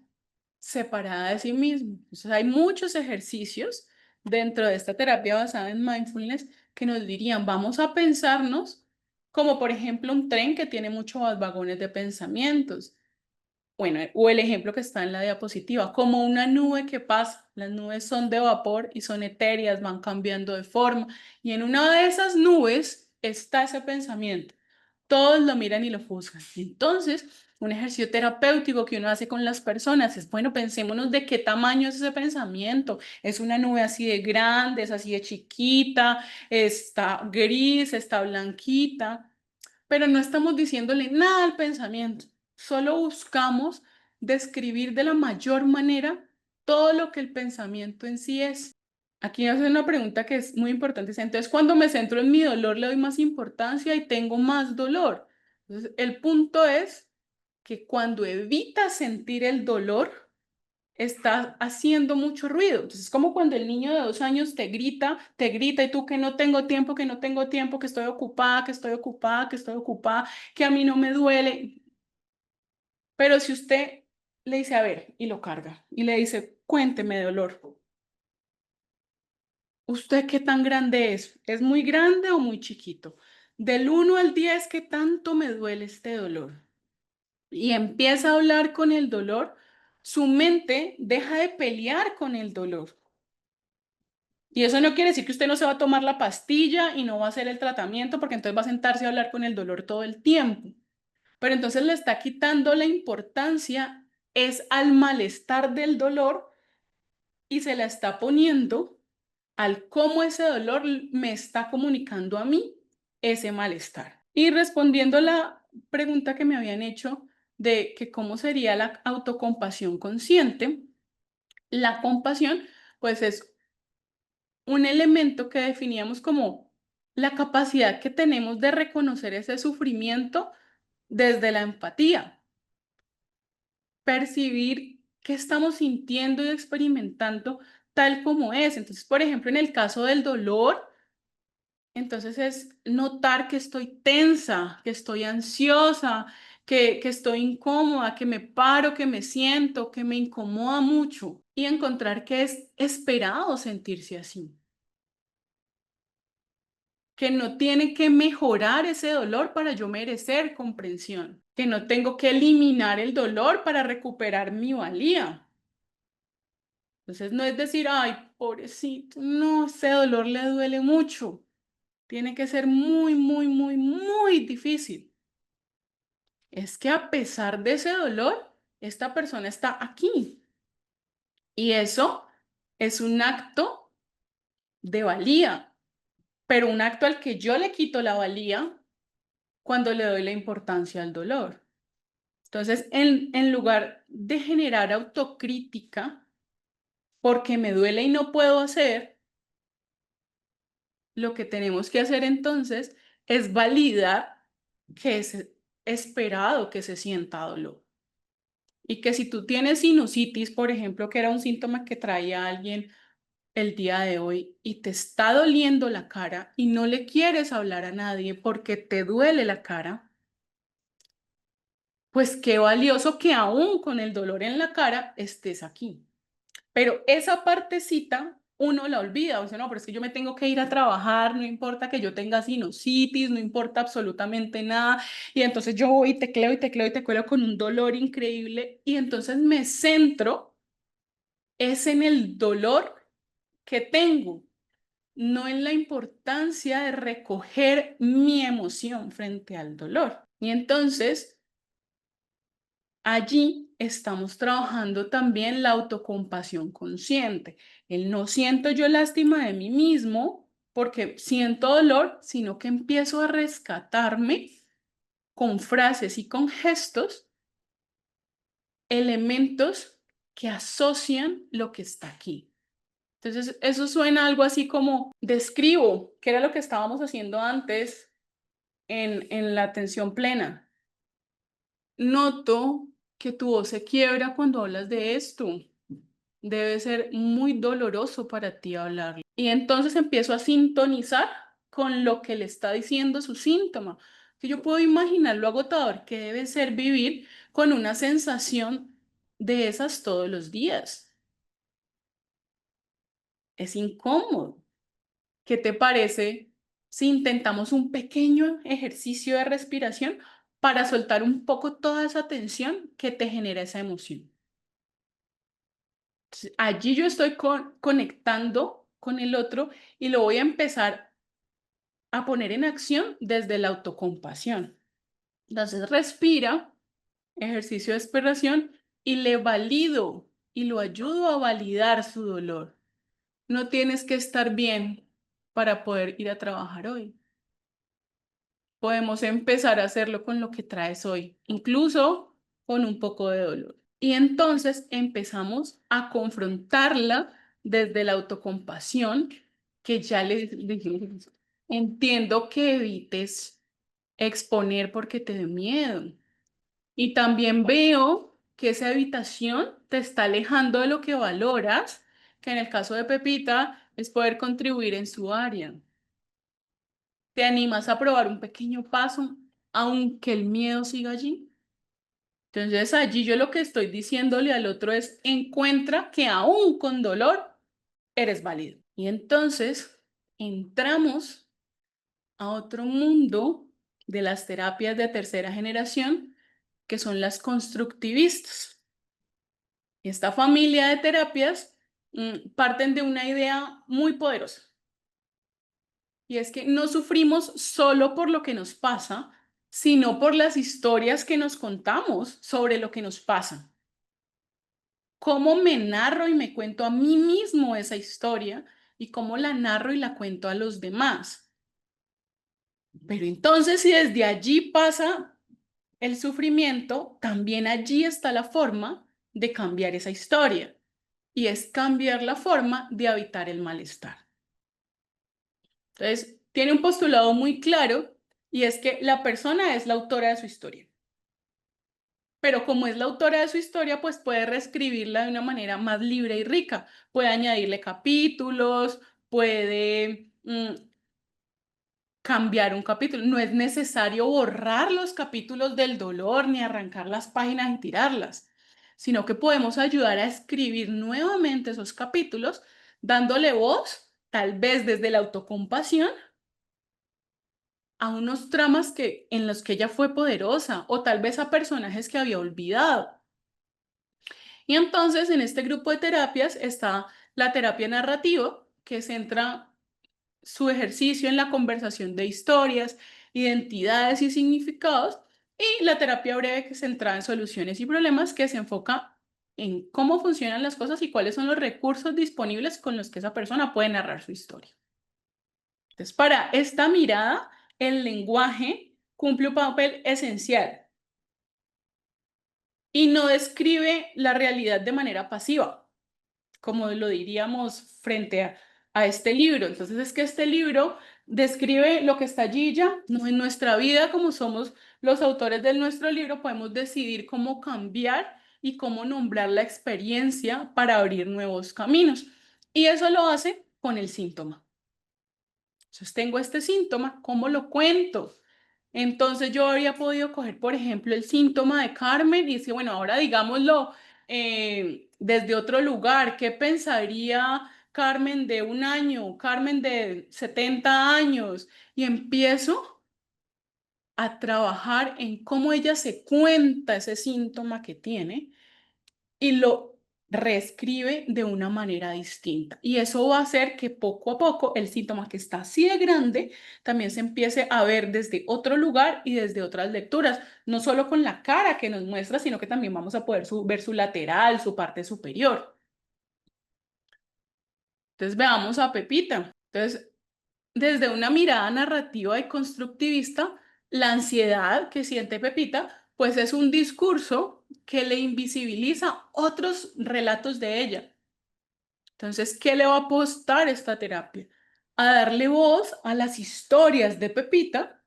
separada de sí mismo. Entonces, hay muchos ejercicios dentro de esta terapia basada en mindfulness que nos dirían, vamos a pensarnos como por ejemplo un tren que tiene muchos vagones de pensamientos. Bueno, o el ejemplo que está en la diapositiva, como una nube que pasa. Las nubes son de vapor y son etéreas, van cambiando de forma. Y en una de esas nubes está ese pensamiento. Todos lo miran y lo juzgan. Entonces, un ejercicio terapéutico que uno hace con las personas es, bueno, pensémonos de qué tamaño es ese pensamiento. Es una nube así de grande, es así de chiquita, está gris, está blanquita, pero no estamos diciéndole nada al pensamiento. Solo buscamos describir de la mayor manera todo lo que el pensamiento en sí es. Aquí hace una pregunta que es muy importante. Entonces, cuando me centro en mi dolor, le doy más importancia y tengo más dolor. Entonces, el punto es que cuando evitas sentir el dolor, estás haciendo mucho ruido. Entonces, es como cuando el niño de 2 años te grita y tú que no tengo tiempo, que no tengo tiempo, que estoy ocupada, que estoy ocupada, que estoy ocupada, que a mí no me duele. Pero si usted le dice, a ver, y lo carga, y le dice, cuénteme de dolor. ¿Usted qué tan grande es? ¿Es muy grande o muy chiquito? Del 1 al 10, ¿qué tanto me duele este dolor? Y empieza a hablar con el dolor, su mente deja de pelear con el dolor. Y eso no quiere decir que usted no se va a tomar la pastilla y no va a hacer el tratamiento, porque entonces va a sentarse a hablar con el dolor todo el tiempo. Pero entonces le está quitando la importancia, es al malestar del dolor y se la está poniendo al cómo ese dolor me está comunicando a mí ese malestar. Y respondiendo a la pregunta que me habían hecho de que cómo sería la autocompasión consciente, la compasión pues es un elemento que definíamos como la capacidad que tenemos de reconocer ese sufrimiento desde la empatía. Percibir qué estamos sintiendo y experimentando tal como es. Entonces, por ejemplo, en el caso del dolor, entonces es notar que estoy tensa, que estoy ansiosa, que estoy incómoda, que me paro, que me siento, que me incomoda mucho y encontrar que es esperado sentirse así, que no tiene que mejorar ese dolor para yo merecer comprensión, que no tengo que eliminar el dolor para recuperar mi valía. Entonces no es decir, ay, pobrecito, no, ese dolor le duele mucho. Tiene que ser muy, muy, muy, muy difícil. Es que a pesar de ese dolor, esta persona está aquí. Y eso es un acto de valía, pero un acto al que yo le quito la valía cuando le doy la importancia al dolor. Entonces, en lugar de generar autocrítica, porque me duele y no puedo hacer, lo que tenemos que hacer entonces es validar que es esperado que se sienta dolor. Y que si tú tienes sinusitis, por ejemplo, que era un síntoma que traía alguien el día de hoy y te está doliendo la cara y no le quieres hablar a nadie porque te duele la cara, pues qué valioso que aún con el dolor en la cara estés aquí. Pero esa partecita uno la olvida, o sea, no, pero es que yo me tengo que ir a trabajar, no importa que yo tenga sinusitis, no importa absolutamente nada, y entonces yo voy y tecleo y tecleo y tecleo con un dolor increíble, y entonces me centro es en el dolor que tengo, no en la importancia de recoger mi emoción frente al dolor. Y entonces allí estamos trabajando también la autocompasión consciente. El no siento yo lástima de mí mismo porque siento dolor, sino que empiezo a rescatarme con frases y con gestos, elementos que asocian lo que está aquí. Entonces, eso suena algo así como describo, que era lo que estábamos haciendo antes en la atención plena. Noto que tu voz se quiebra cuando hablas de esto. Debe ser muy doloroso para ti hablarlo. Y entonces empiezo a sintonizar con lo que le está diciendo su síntoma. Que yo puedo imaginar lo agotador que debe ser vivir con una sensación de esas todos los días. Es incómodo. ¿Qué te parece si intentamos un pequeño ejercicio de respiración para soltar un poco toda esa tensión que te genera esa emoción? Allí yo estoy conectando con el otro y lo voy a empezar a poner en acción desde la autocompasión. Entonces respira, ejercicio de respiración y le valido y lo ayudo a validar su dolor. No tienes que estar bien para poder ir a trabajar hoy. Podemos empezar a hacerlo con lo que traes hoy, incluso con un poco de dolor. Y entonces empezamos a confrontarla desde la autocompasión, que ya les dijimos, entiendo que evites exponer porque te dé miedo. Y también veo que esa evitación te está alejando de lo que valoras, que en el caso de Pepita es poder contribuir en su área. ¿Te animas a probar un pequeño paso, aunque el miedo siga allí? Entonces allí yo lo que estoy diciéndole al otro es, encuentra que aún con dolor eres válido. Y entonces entramos a otro mundo de las terapias de tercera generación, que son las constructivistas. Esta familia de terapias parten de una idea muy poderosa. Y es que no sufrimos solo por lo que nos pasa, sino por las historias que nos contamos sobre lo que nos pasa. Cómo me narro y me cuento a mí mismo esa historia y cómo la narro y la cuento a los demás. Pero entonces, si desde allí pasa el sufrimiento, también allí está la forma de cambiar esa historia. Y es cambiar la forma de habitar el malestar. Entonces, tiene un postulado muy claro y es que la persona es la autora de su historia. Pero como es la autora de su historia, pues puede reescribirla de una manera más libre y rica. Puede añadirle capítulos, puede cambiar un capítulo. No es necesario borrar los capítulos del dolor ni arrancar las páginas y tirarlas, sino que podemos ayudar a escribir nuevamente esos capítulos, dándole voz, tal vez desde la autocompasión, a unos tramas en los que ella fue poderosa, o tal vez a personajes que había olvidado. Y entonces en este grupo de terapias está la terapia narrativa, que centra su ejercicio en la conversación de historias, identidades y significados, y la terapia breve, que es centrada en soluciones y problemas, que se enfoca en cómo funcionan las cosas y cuáles son los recursos disponibles con los que esa persona puede narrar su historia. Entonces, para esta mirada, el lenguaje cumple un papel esencial y no describe la realidad de manera pasiva, como lo diríamos frente a este libro. Entonces es que este libro describe lo que está allí ya, no en nuestra vida, como somos los autores de nuestro libro, podemos decidir cómo cambiar y cómo nombrar la experiencia para abrir nuevos caminos. Y eso lo hace con el síntoma. Entonces tengo este síntoma, ¿cómo lo cuento? Entonces yo habría podido coger, por ejemplo, el síntoma de Carmen y decir, bueno, ahora digámoslo desde otro lugar. ¿Qué pensaría Carmen de 1 año, Carmen de 70 años? Y empiezo a trabajar en cómo ella se cuenta ese síntoma que tiene y lo reescribe de una manera distinta. Y eso va a hacer que poco a poco el síntoma, que está así de grande, también se empiece a ver desde otro lugar y desde otras lecturas, no solo con la cara que nos muestra, sino que también vamos a poder ver su lateral, su parte superior. Entonces veamos a Pepita. Entonces, desde una mirada narrativa y constructivista, la ansiedad que siente Pepita, pues es un discurso que le invisibiliza otros relatos de ella. Entonces, ¿qué le va a apostar esta terapia? A darle voz a las historias de Pepita,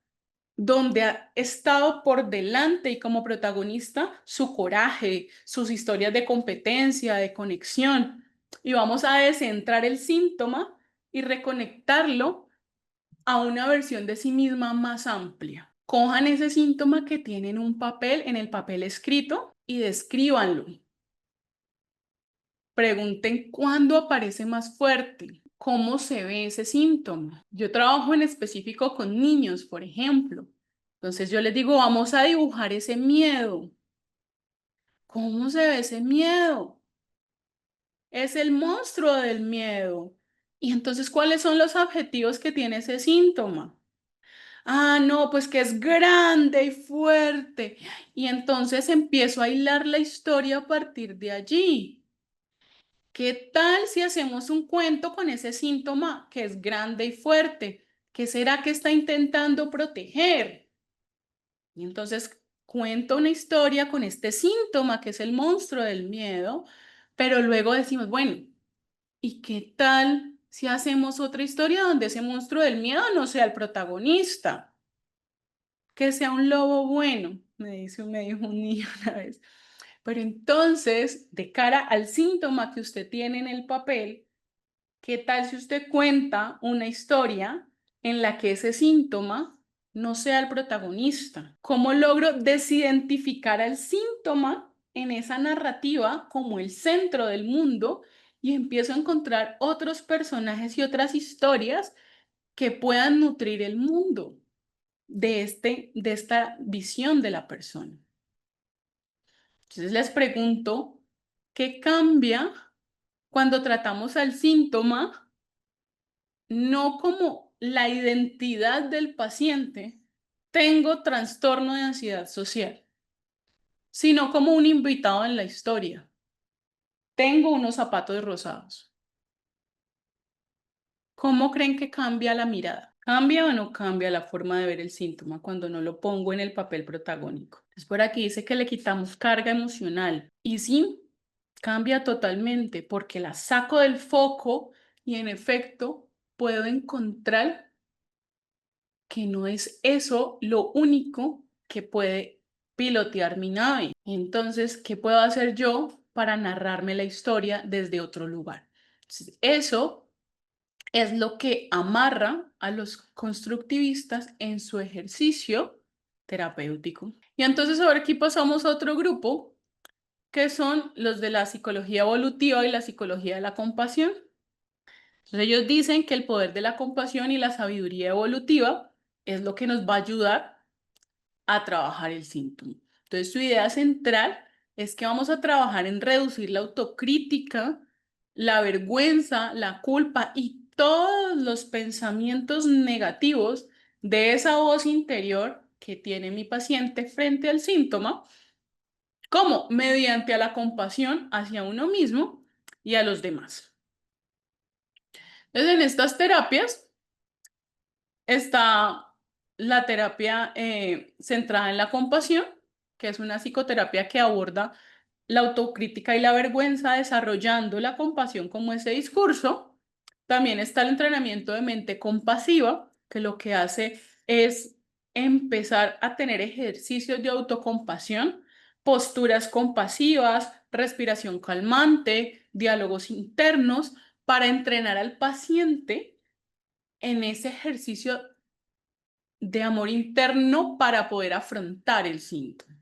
donde ha estado por delante y como protagonista su coraje, sus historias de competencia, de conexión. Y vamos a descentrar el síntoma y reconectarlo a una versión de sí misma más amplia. Cojan ese síntoma que tienen un papel en el papel escrito y descríbanlo. Pregunten cuándo aparece más fuerte, cómo se ve ese síntoma. Yo trabajo en específico con niños, por ejemplo. Entonces yo les digo, vamos a dibujar ese miedo. ¿Cómo se ve ese miedo? Es el monstruo del miedo. Y entonces, ¿cuáles son los objetivos que tiene ese síntoma? Ah, no, pues que es grande y fuerte. Y entonces empiezo a hilar la historia a partir de allí. ¿Qué tal si hacemos un cuento con ese síntoma que es grande y fuerte? ¿Qué será que está intentando proteger? Y entonces cuento una historia con este síntoma que es el monstruo del miedo, pero luego decimos, bueno, ¿y qué tal si hacemos otra historia donde ese monstruo del miedo no sea el protagonista? Que sea un lobo bueno, me dijo un niño una vez. Pero entonces, de cara al síntoma que usted tiene en el papel, ¿qué tal si usted cuenta una historia en la que ese síntoma no sea el protagonista? ¿Cómo logro desidentificar al síntoma en esa narrativa como el centro del mundo y empiezo a encontrar otros personajes y otras historias que puedan nutrir el mundo de esta visión de la persona? Entonces les pregunto, ¿qué cambia cuando tratamos al síntoma no como la identidad del paciente, tengo trastorno de ansiedad social, sino como un invitado en la historia, tengo unos zapatos rosados? ¿Cómo creen que cambia la mirada? ¿Cambia o no cambia la forma de ver el síntoma cuando no lo pongo en el papel protagónico? Entonces por aquí dice que le quitamos carga emocional. Y sí, cambia totalmente porque la saco del foco y en efecto puedo encontrar que no es eso lo único que puede pilotear mi nave. Entonces, ¿qué puedo hacer yo para narrarme la historia desde otro lugar? Entonces, eso es lo que amarra a los constructivistas en su ejercicio terapéutico. Y entonces ahora aquí pasamos a otro grupo, que son los de la psicología evolutiva y la psicología de la compasión. Entonces ellos dicen que el poder de la compasión y la sabiduría evolutiva es lo que nos va a ayudar a trabajar el síntoma. Entonces su idea central es que vamos a trabajar en reducir la autocrítica, la vergüenza, la culpa y todos los pensamientos negativos de esa voz interior que tiene mi paciente frente al síntoma, como mediante a la compasión hacia uno mismo y a los demás. Entonces, en estas terapias está la terapia centrada en la compasión, que es una psicoterapia que aborda la autocrítica y la vergüenza, desarrollando la compasión como ese discurso. También está el entrenamiento de mente compasiva, que lo que hace es empezar a tener ejercicios de autocompasión, posturas compasivas, respiración calmante, diálogos internos, para entrenar al paciente en ese ejercicio de amor interno para poder afrontar el síntoma.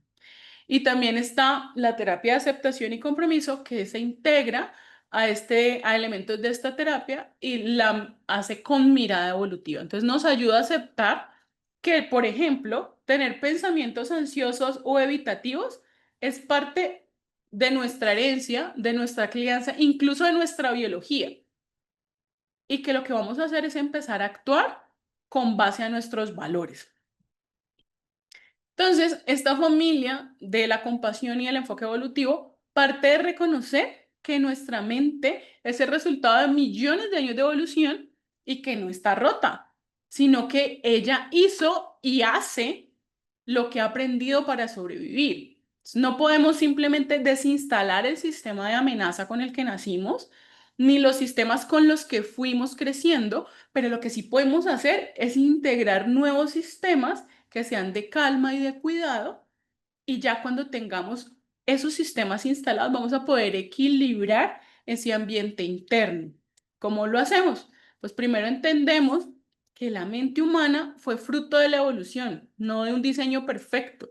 Y también está la terapia de aceptación y compromiso, que se integra a elementos de esta terapia y la hace con mirada evolutiva. Entonces nos ayuda a aceptar que, por ejemplo, tener pensamientos ansiosos o evitativos es parte de nuestra herencia, de nuestra crianza, incluso de nuestra biología. Y que lo que vamos a hacer es empezar a actuar con base a nuestros valores. Entonces, esta familia de la compasión y el enfoque evolutivo parte de reconocer que nuestra mente es el resultado de millones de años de evolución y que no está rota, sino que ella hizo y hace lo que ha aprendido para sobrevivir. No podemos simplemente desinstalar el sistema de amenaza con el que nacimos, ni los sistemas con los que fuimos creciendo, pero lo que sí podemos hacer es integrar nuevos sistemas que sean de calma y de cuidado, y ya cuando tengamos esos sistemas instalados vamos a poder equilibrar ese ambiente interno. ¿Cómo lo hacemos? Pues primero entendemos que la mente humana fue fruto de la evolución, no de un diseño perfecto.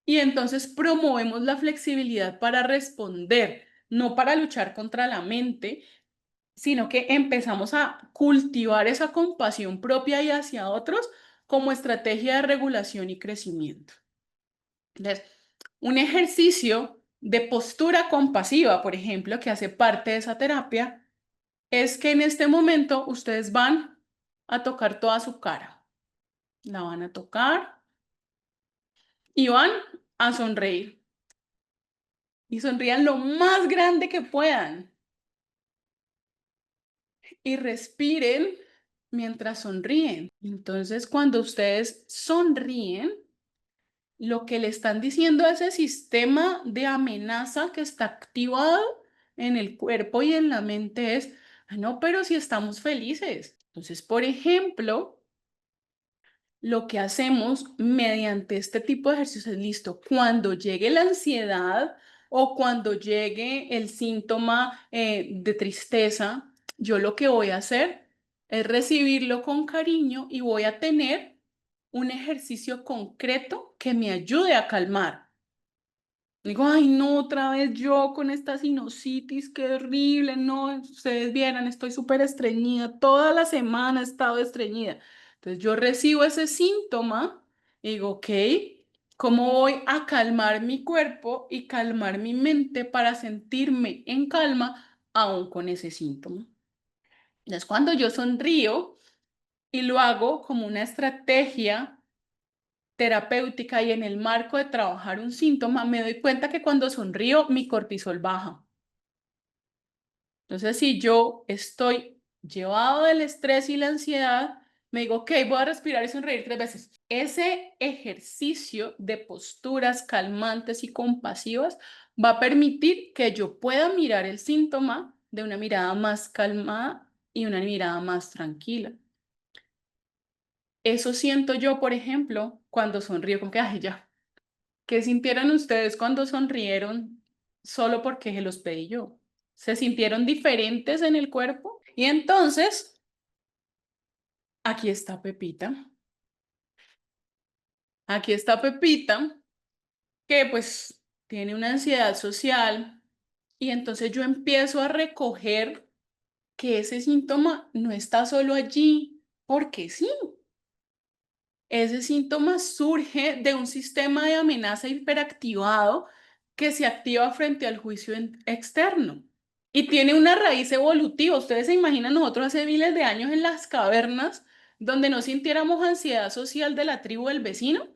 Y entonces promovemos la flexibilidad para responder, no para luchar contra la mente, sino que empezamos a cultivar esa compasión propia y hacia otros como estrategia de regulación y crecimiento. Entonces, un ejercicio de postura compasiva, por ejemplo, que hace parte de esa terapia, es que en este momento ustedes van a tocar toda su cara. La van a tocar y van a sonreír. Y sonrían lo más grande que puedan. Y respiren mientras sonríen. Entonces, cuando ustedes sonríen, lo que le están diciendo a ese sistema de amenaza que está activado en el cuerpo y en la mente es, "Ah, no, pero si estamos felices". Entonces, por ejemplo, lo que hacemos mediante este tipo de ejercicios es listo. Cuando llegue la ansiedad o cuando llegue el síntoma de tristeza, yo lo que voy a hacer es recibirlo con cariño y voy a tener un ejercicio concreto que me ayude a calmar. Digo, ay, no, otra vez yo con esta sinusitis, qué horrible, no, ustedes vieran, estoy súper estreñida, toda la semana he estado estreñida. Entonces yo recibo ese síntoma y digo, ok, ¿cómo voy a calmar mi cuerpo y calmar mi mente para sentirme en calma aún con ese síntoma? Entonces cuando yo sonrío y lo hago como una estrategia terapéutica y en el marco de trabajar un síntoma, me doy cuenta que cuando sonrío mi cortisol baja. Entonces, si yo estoy llevado del estrés y la ansiedad, me digo, ok, voy a respirar y sonreír 3 veces. Ese ejercicio de posturas calmantes y compasivas va a permitir que yo pueda mirar el síntoma de una mirada más calmada y una mirada más tranquila. Eso siento yo, por ejemplo, cuando sonrío, como que, ay, ya. ¿Qué sintieron ustedes cuando sonrieron solo porque se los pedí yo? ¿Se sintieron diferentes en el cuerpo? Y entonces, aquí está Pepita. Aquí está Pepita, que pues tiene una ansiedad social y entonces yo empiezo a recoger que ese síntoma no está solo allí porque sí. Ese síntoma surge de un sistema de amenaza hiperactivado que se activa frente al juicio externo y tiene una raíz evolutiva. Ustedes se imaginan nosotros hace miles de años en las cavernas donde no sintiéramos ansiedad social de la tribu del vecino,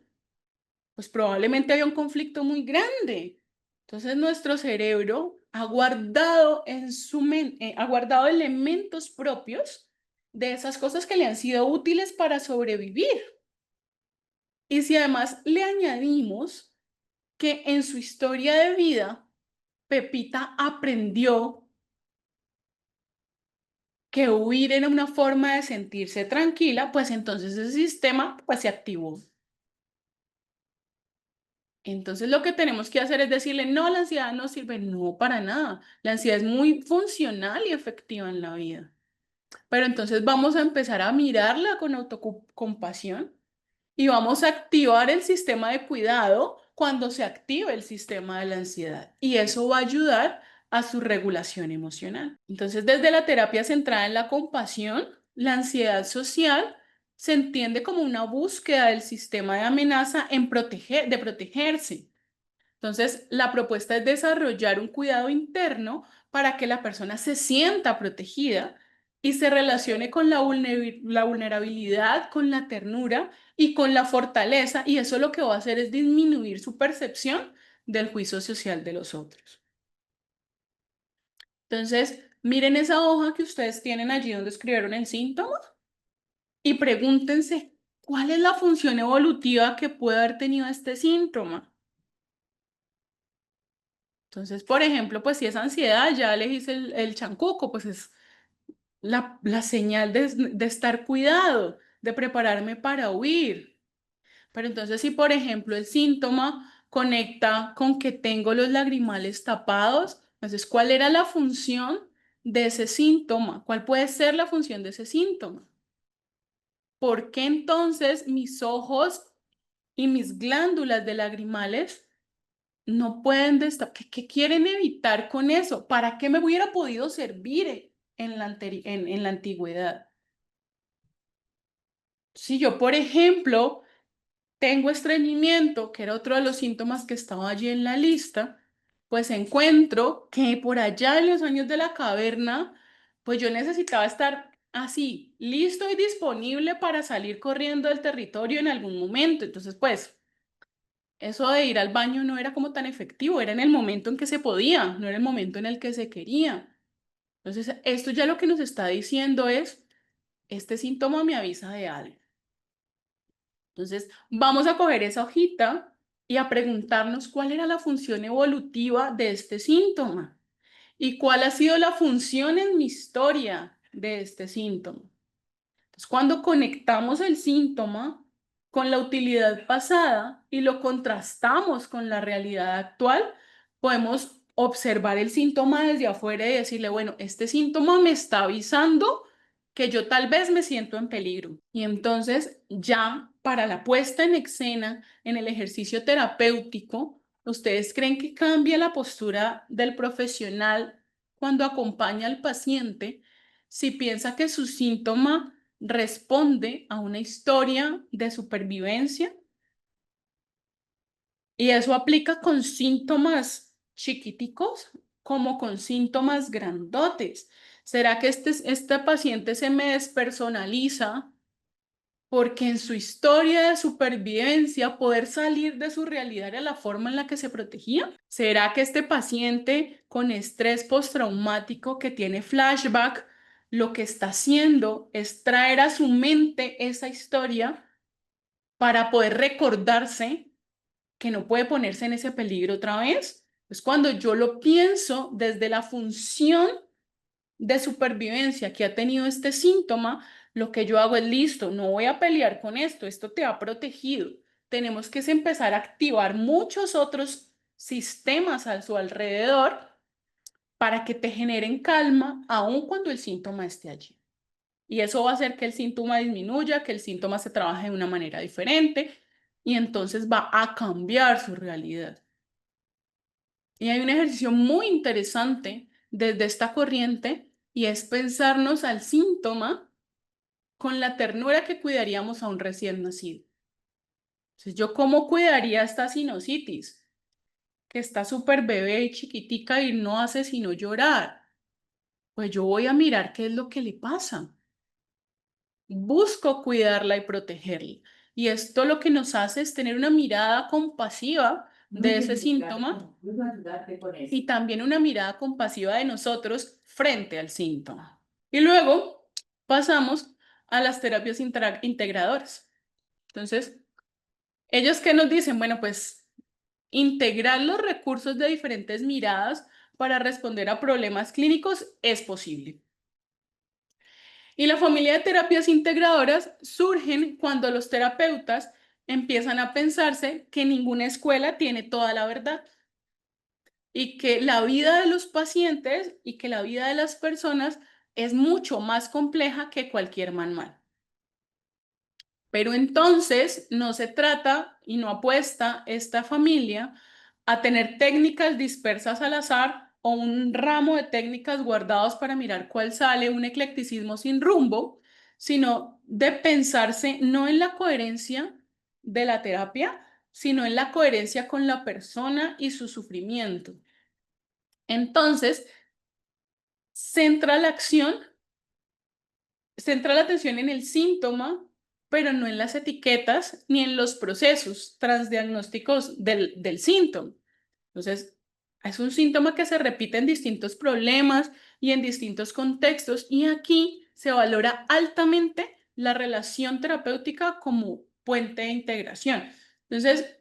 pues probablemente había un conflicto muy grande. Entonces nuestro cerebro ha guardado ha guardado elementos propios de esas cosas que le han sido útiles para sobrevivir. Y si además le añadimos que en su historia de vida, Pepita aprendió que huir era una forma de sentirse tranquila, pues entonces ese sistema pues se activó. Entonces lo que tenemos que hacer es decirle, no, la ansiedad no sirve, no para nada. La ansiedad es muy funcional y efectiva en la vida. Pero entonces vamos a empezar a mirarla con autocompasión y vamos a activar el sistema de cuidado cuando se active el sistema de la ansiedad. Y eso va a ayudar a su regulación emocional. Entonces, desde la terapia centrada en la compasión, la ansiedad social se entiende como una búsqueda del sistema de amenaza de protegerse. Entonces, la propuesta es desarrollar un cuidado interno para que la persona se sienta protegida y se relacione con la vulnerabilidad, con la ternura y con la fortaleza, y eso lo que va a hacer es disminuir su percepción del juicio social de los otros. Entonces, miren esa hoja que ustedes tienen allí donde escribieron el síntoma y pregúntense cuál es la función evolutiva que puede haber tenido este síntoma. Entonces, por ejemplo, pues si es ansiedad, ya le hice el chancuco, pues es la señal de estar cuidado, de prepararme para huir. Pero entonces, si por ejemplo el síntoma conecta con que tengo los lagrimales tapados, entonces, ¿cuál era la función de ese síntoma? ¿Cuál puede ser la función de ese síntoma? ¿Por qué entonces mis ojos y mis glándulas de lagrimales no pueden destapar? ¿Qué quieren evitar con eso? ¿Para qué me hubiera podido servir en la antigüedad? Si yo, por ejemplo, tengo estreñimiento, que era otro de los síntomas que estaba allí en la lista, pues encuentro que por allá en los años de la caverna, pues yo necesitaba estar así, listo y disponible para salir corriendo del territorio en algún momento. Entonces, pues, eso de ir al baño no era como tan efectivo, era en el momento en que se podía, no era el momento en el que se quería. Entonces, esto ya lo que nos está diciendo es, este síntoma me avisa de algo. Entonces, vamos a coger esa hojita y a preguntarnos cuál era la función evolutiva de este síntoma y cuál ha sido la función en mi historia de este síntoma. Entonces, cuando conectamos el síntoma con la utilidad pasada y lo contrastamos con la realidad actual, podemos observar el síntoma desde afuera y decirle, bueno, este síntoma me está avisando que yo tal vez me siento en peligro. Y entonces ya para la puesta en escena, en el ejercicio terapéutico, ¿ustedes creen que cambia la postura del profesional cuando acompaña al paciente si piensa que su síntoma responde a una historia de supervivencia? Y eso aplica con síntomas chiquiticos como con síntomas grandotes. ¿Será que este paciente se me despersonaliza porque en su historia de supervivencia poder salir de su realidad era la forma en la que se protegía? ¿Será que este paciente con estrés postraumático que tiene flashback lo que está haciendo es traer a su mente esa historia para poder recordarse que no puede ponerse en ese peligro otra vez? Pues cuando yo lo pienso desde la función de supervivencia que ha tenido este síntoma, Lo que yo hago es listo, no voy a pelear con esto, esto te ha protegido. Tenemos que empezar a activar muchos otros sistemas a su alrededor para que te generen calma, aun cuando el síntoma esté allí. Y eso va a hacer que el síntoma disminuya, que el síntoma se trabaje de una manera diferente y entonces va a cambiar su realidad. Y hay un ejercicio muy interesante desde esta corriente y es pensarnos al síntoma con la ternura que cuidaríamos a un recién nacido. Entonces, ¿yo cómo cuidaría esta sinusitis? Que está súper bebé y chiquitica y no hace sino llorar. Pues yo voy a mirar qué es lo que le pasa. Busco cuidarla y protegerla. Y esto lo que nos hace es tener una mirada compasiva de ese síntoma y también una mirada compasiva de nosotros frente al síntoma. Y luego pasamos a las terapias integradoras. Entonces, ellos qué nos dicen, bueno, pues integrar los recursos de diferentes miradas para responder a problemas clínicos es posible. Y la familia de terapias integradoras surgen cuando los terapeutas empiezan a pensarse que ninguna escuela tiene toda la verdad y que la vida de los pacientes y que la vida de las personas es mucho más compleja que cualquier manual. Pero entonces no se trata y no apuesta esta familia a tener técnicas dispersas al azar o un ramo de técnicas guardados para mirar cuál sale, un eclecticismo sin rumbo, sino de pensarse no en la coherencia de la terapia, sino en la coherencia con la persona y su sufrimiento. Entonces, centra la acción, centra la atención en el síntoma, pero no en las etiquetas ni en los procesos transdiagnósticos del síntoma. Entonces, es un síntoma que se repite en distintos problemas y en distintos contextos, y aquí se valora altamente la relación terapéutica como puente de integración. Entonces,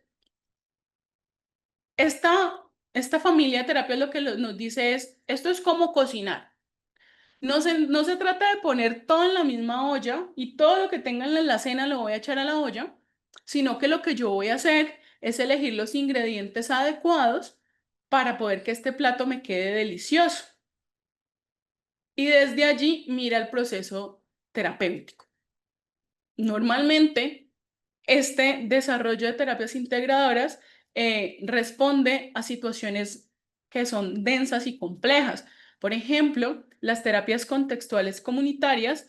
esta familia de terapia lo que nos dice es, esto es como cocinar. No se trata de poner todo en la misma olla y todo lo que tenga en la alacena lo voy a echar a la olla, sino que lo que yo voy a hacer es elegir los ingredientes adecuados para poder que este plato me quede delicioso. Y desde allí mira el proceso terapéutico. Normalmente, este desarrollo de terapias integradoras responde a situaciones que son densas y complejas. Por ejemplo, las terapias contextuales comunitarias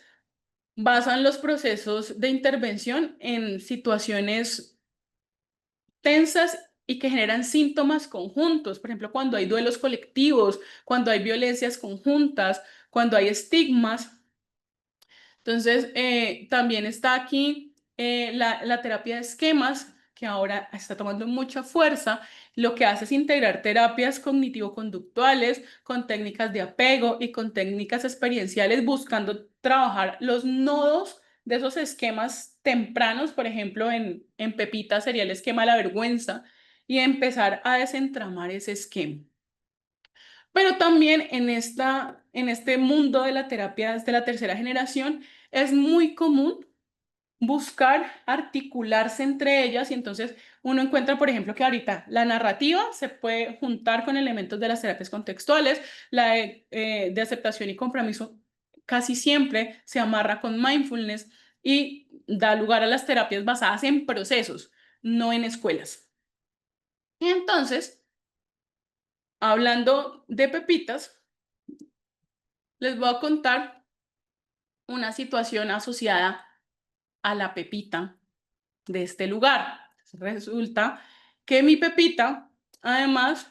basan los procesos de intervención en situaciones tensas y que generan síntomas conjuntos. Por ejemplo, cuando hay duelos colectivos, cuando hay violencias conjuntas, cuando hay estigmas. Entonces, también está aquí la terapia de esquemas, que ahora está tomando mucha fuerza. Lo que hace es integrar terapias cognitivo-conductuales con técnicas de apego y con técnicas experienciales, buscando trabajar los nodos de esos esquemas tempranos. Por ejemplo, en Pepita sería el esquema de la vergüenza y empezar a desentramar ese esquema. Pero también en este mundo de la terapia de la tercera generación es muy común buscar articularse entre ellas y entonces uno encuentra, por ejemplo, que ahorita la narrativa se puede juntar con elementos de las terapias contextuales, la de aceptación y compromiso casi siempre se amarra con mindfulness y da lugar a las terapias basadas en procesos, no en escuelas. Y entonces, hablando de pepitas, les voy a contar una situación asociada a la pepita de este lugar. Resulta que mi pepita, además,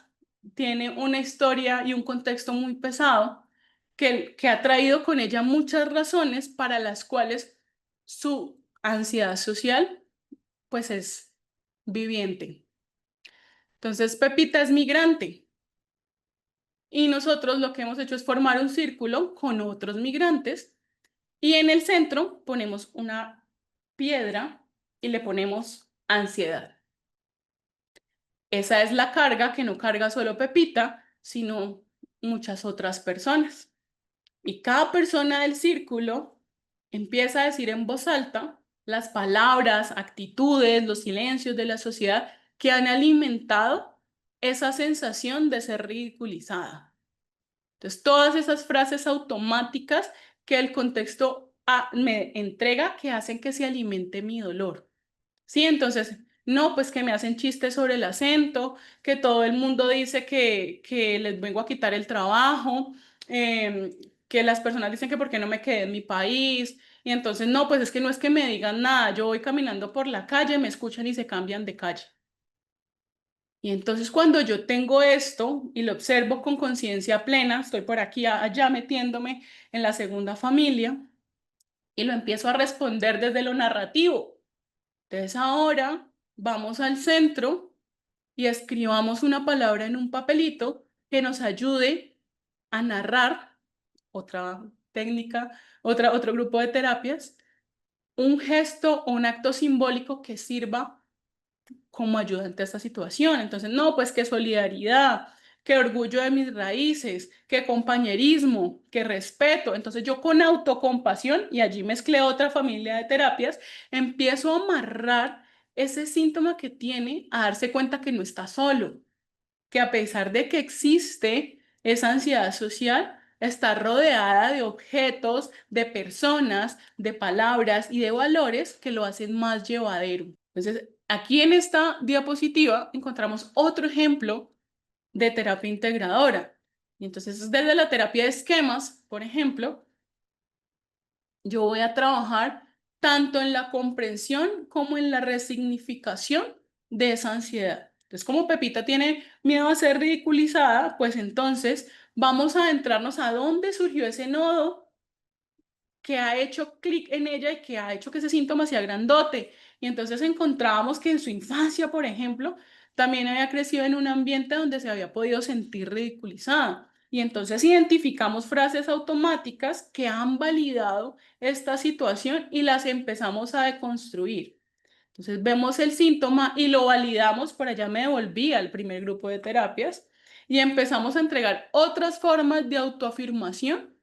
tiene una historia y un contexto muy pesado que ha traído con ella muchas razones para las cuales su ansiedad social, pues es viviente. Entonces, Pepita es migrante y nosotros lo que hemos hecho es formar un círculo con otros migrantes y en el centro ponemos una piedra y le ponemos ansiedad. Esa es la carga que no carga solo Pepita, sino muchas otras personas. Y cada persona del círculo empieza a decir en voz alta las palabras, actitudes, los silencios de la sociedad que han alimentado esa sensación de ser ridiculizada. Entonces, todas esas frases automáticas que el contexto me entrega que hacen que se alimente mi dolor. Sí, entonces, no, pues que me hacen chistes sobre el acento, que todo el mundo dice que les vengo a quitar el trabajo, que las personas dicen que por qué no me quedé en mi país, y entonces, no, pues es que no es que me digan nada, yo voy caminando por la calle, me escuchan y se cambian de calle. Y entonces cuando yo tengo esto y lo observo con conciencia plena, estoy por aquí allá metiéndome en la segunda familia y lo empiezo a responder desde lo narrativo. Entonces ahora vamos al centro y escribamos una palabra en un papelito que nos ayude a narrar, otra técnica, otro grupo de terapias, un gesto o un acto simbólico que sirva como ayudante a esta situación. Entonces, no, pues que solidaridad, que orgullo de mis raíces, que compañerismo, que respeto. Entonces yo con autocompasión, y allí mezclé otra familia de terapias, empiezo a amarrar ese síntoma que tiene a darse cuenta que no está solo, que a pesar de que existe esa ansiedad social, está rodeada de objetos, de personas, de palabras y de valores que lo hacen más llevadero. Entonces, aquí en esta diapositiva encontramos otro ejemplo de terapia integradora. Y entonces, desde la terapia de esquemas, por ejemplo, yo voy a trabajar tanto en la comprensión como en la resignificación de esa ansiedad. Entonces, como Pepita tiene miedo a ser ridiculizada, pues entonces vamos a adentrarnos a dónde surgió ese nodo que ha hecho clic en ella y que ha hecho que ese síntoma sea grandote. Y entonces encontrábamos que en su infancia, por ejemplo, también había crecido en un ambiente donde se había podido sentir ridiculizada. Y entonces identificamos frases automáticas que han validado esta situación y las empezamos a deconstruir. Entonces vemos el síntoma y lo validamos, por allá me devolví al primer grupo de terapias y empezamos a entregar otras formas de autoafirmación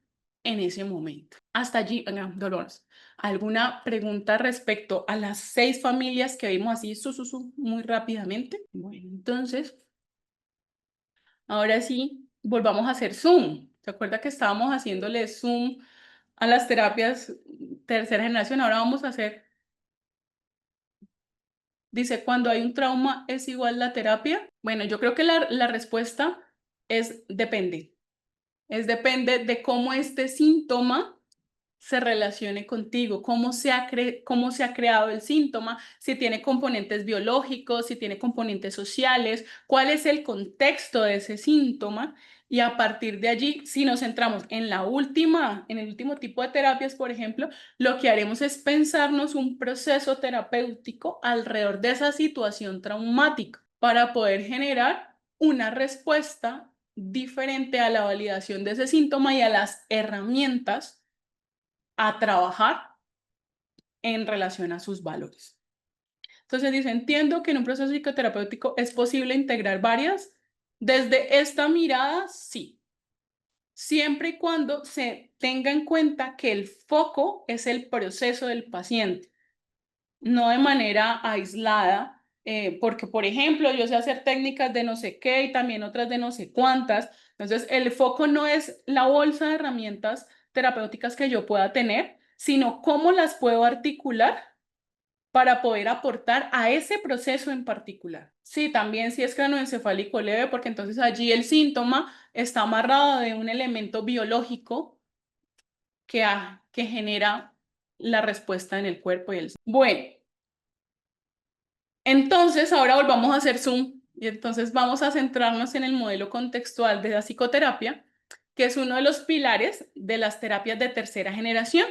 en ese momento. Hasta allí, Dolores, ¿alguna pregunta respecto a las 6 familias que vimos así muy rápidamente? Bueno, entonces, ahora sí, volvamos a hacer Zoom. ¿Se acuerda que estábamos haciéndole Zoom a las terapias tercera generación? Ahora vamos a hacer, dice, cuando hay un trauma, ¿es igual la terapia? Bueno, yo creo que la respuesta es depende. Es depende de cómo este síntoma se relacione contigo, cómo se ha creado el síntoma, si tiene componentes biológicos, si tiene componentes sociales, cuál es el contexto de ese síntoma y a partir de allí, si nos centramos en en el último tipo de terapias, por ejemplo, lo que haremos es pensarnos un proceso terapéutico alrededor de esa situación traumática para poder generar una respuesta diferente a la validación de ese síntoma y a las herramientas a trabajar en relación a sus valores. Entonces dice, entiendo que en un proceso psicoterapéutico es posible integrar varias. Desde esta mirada, sí. Siempre y cuando se tenga en cuenta que el foco es el proceso del paciente, no de manera aislada, porque, por ejemplo, yo sé hacer técnicas de no sé qué y también otras de no sé cuántas. Entonces, el foco no es la bolsa de herramientas terapéuticas que yo pueda tener, sino cómo las puedo articular para poder aportar a ese proceso en particular. Sí, también si es cranoencefálico leve, porque entonces allí el síntoma está amarrado de un elemento biológico que genera la respuesta en el cuerpo y el... Bueno, entonces ahora volvamos a hacer Zoom y entonces vamos a centrarnos en el modelo contextual de la psicoterapia, que es uno de los pilares de las terapias de tercera generación.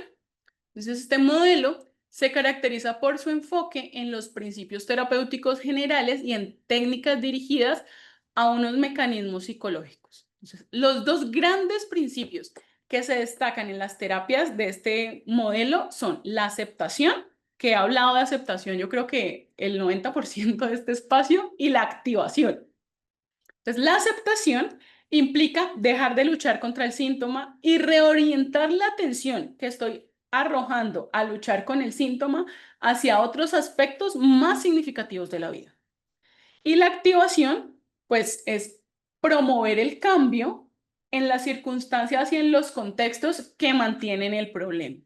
Entonces, este modelo se caracteriza por su enfoque en los principios terapéuticos generales y en técnicas dirigidas a unos mecanismos psicológicos. Entonces, los dos grandes principios que se destacan en las terapias de este modelo son la aceptación, que he hablado de aceptación, yo creo que el 90% de este espacio, y la activación. Entonces, la aceptación implica dejar de luchar contra el síntoma y reorientar la atención que estoy arrojando a luchar con el síntoma hacia otros aspectos más significativos de la vida. Y la activación, pues, es promover el cambio en las circunstancias y en los contextos que mantienen el problema.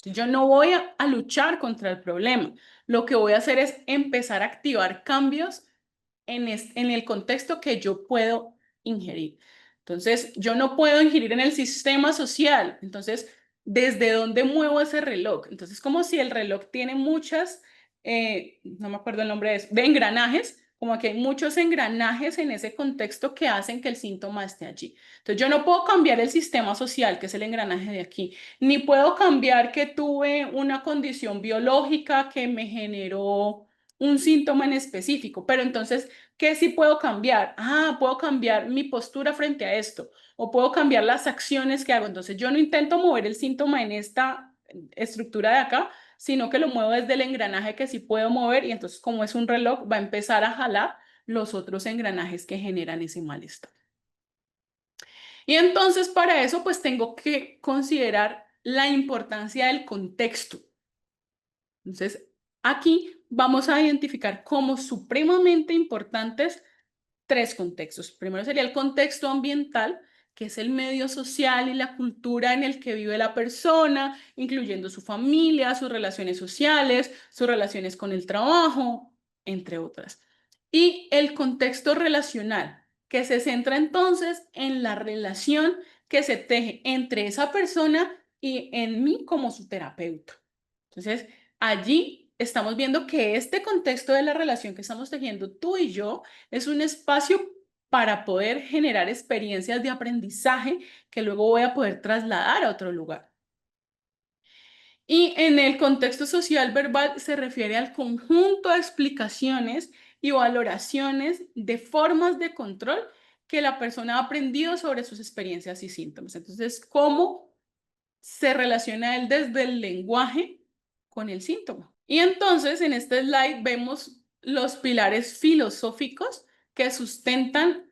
Yo no voy a luchar contra el problema. Lo que voy a hacer es empezar a activar cambios en el contexto que yo puedo ingerir. Entonces, yo no puedo ingerir en el sistema social. Entonces, ¿desde dónde muevo ese reloj? Entonces, como si el reloj tiene muchas, no me acuerdo el nombre de engranajes, como que hay muchos engranajes en ese contexto que hacen que el síntoma esté allí. Entonces, yo no puedo cambiar el sistema social, que es el engranaje de aquí, ni puedo cambiar que tuve una condición biológica que me generó un síntoma en específico, pero entonces, ¿qué sí puedo cambiar? Puedo cambiar mi postura frente a esto, o puedo cambiar las acciones que hago. Entonces, yo no intento mover el síntoma en esta estructura de acá, sino que lo muevo desde el engranaje que sí puedo mover, y entonces, como es un reloj, va a empezar a jalar los otros engranajes que generan ese malestar. Y entonces, para eso, pues tengo que considerar la importancia del contexto. Entonces, aquí vamos a identificar como supremamente importantes 3 contextos. Primero sería el contexto ambiental, que es el medio social y la cultura en el que vive la persona, incluyendo su familia, sus relaciones sociales, sus relaciones con el trabajo, entre otras. Y el contexto relacional, que se centra entonces en la relación que se teje entre esa persona y en mí como su terapeuta. Entonces, allí estamos viendo que este contexto de la relación que estamos tejiendo tú y yo es un espacio para poder generar experiencias de aprendizaje que luego voy a poder trasladar a otro lugar. Y en el contexto social verbal se refiere al conjunto de explicaciones y valoraciones de formas de control que la persona ha aprendido sobre sus experiencias y síntomas. Entonces, ¿cómo se relaciona él desde el lenguaje con el síntoma? Y entonces en este slide vemos los pilares filosóficos que sustentan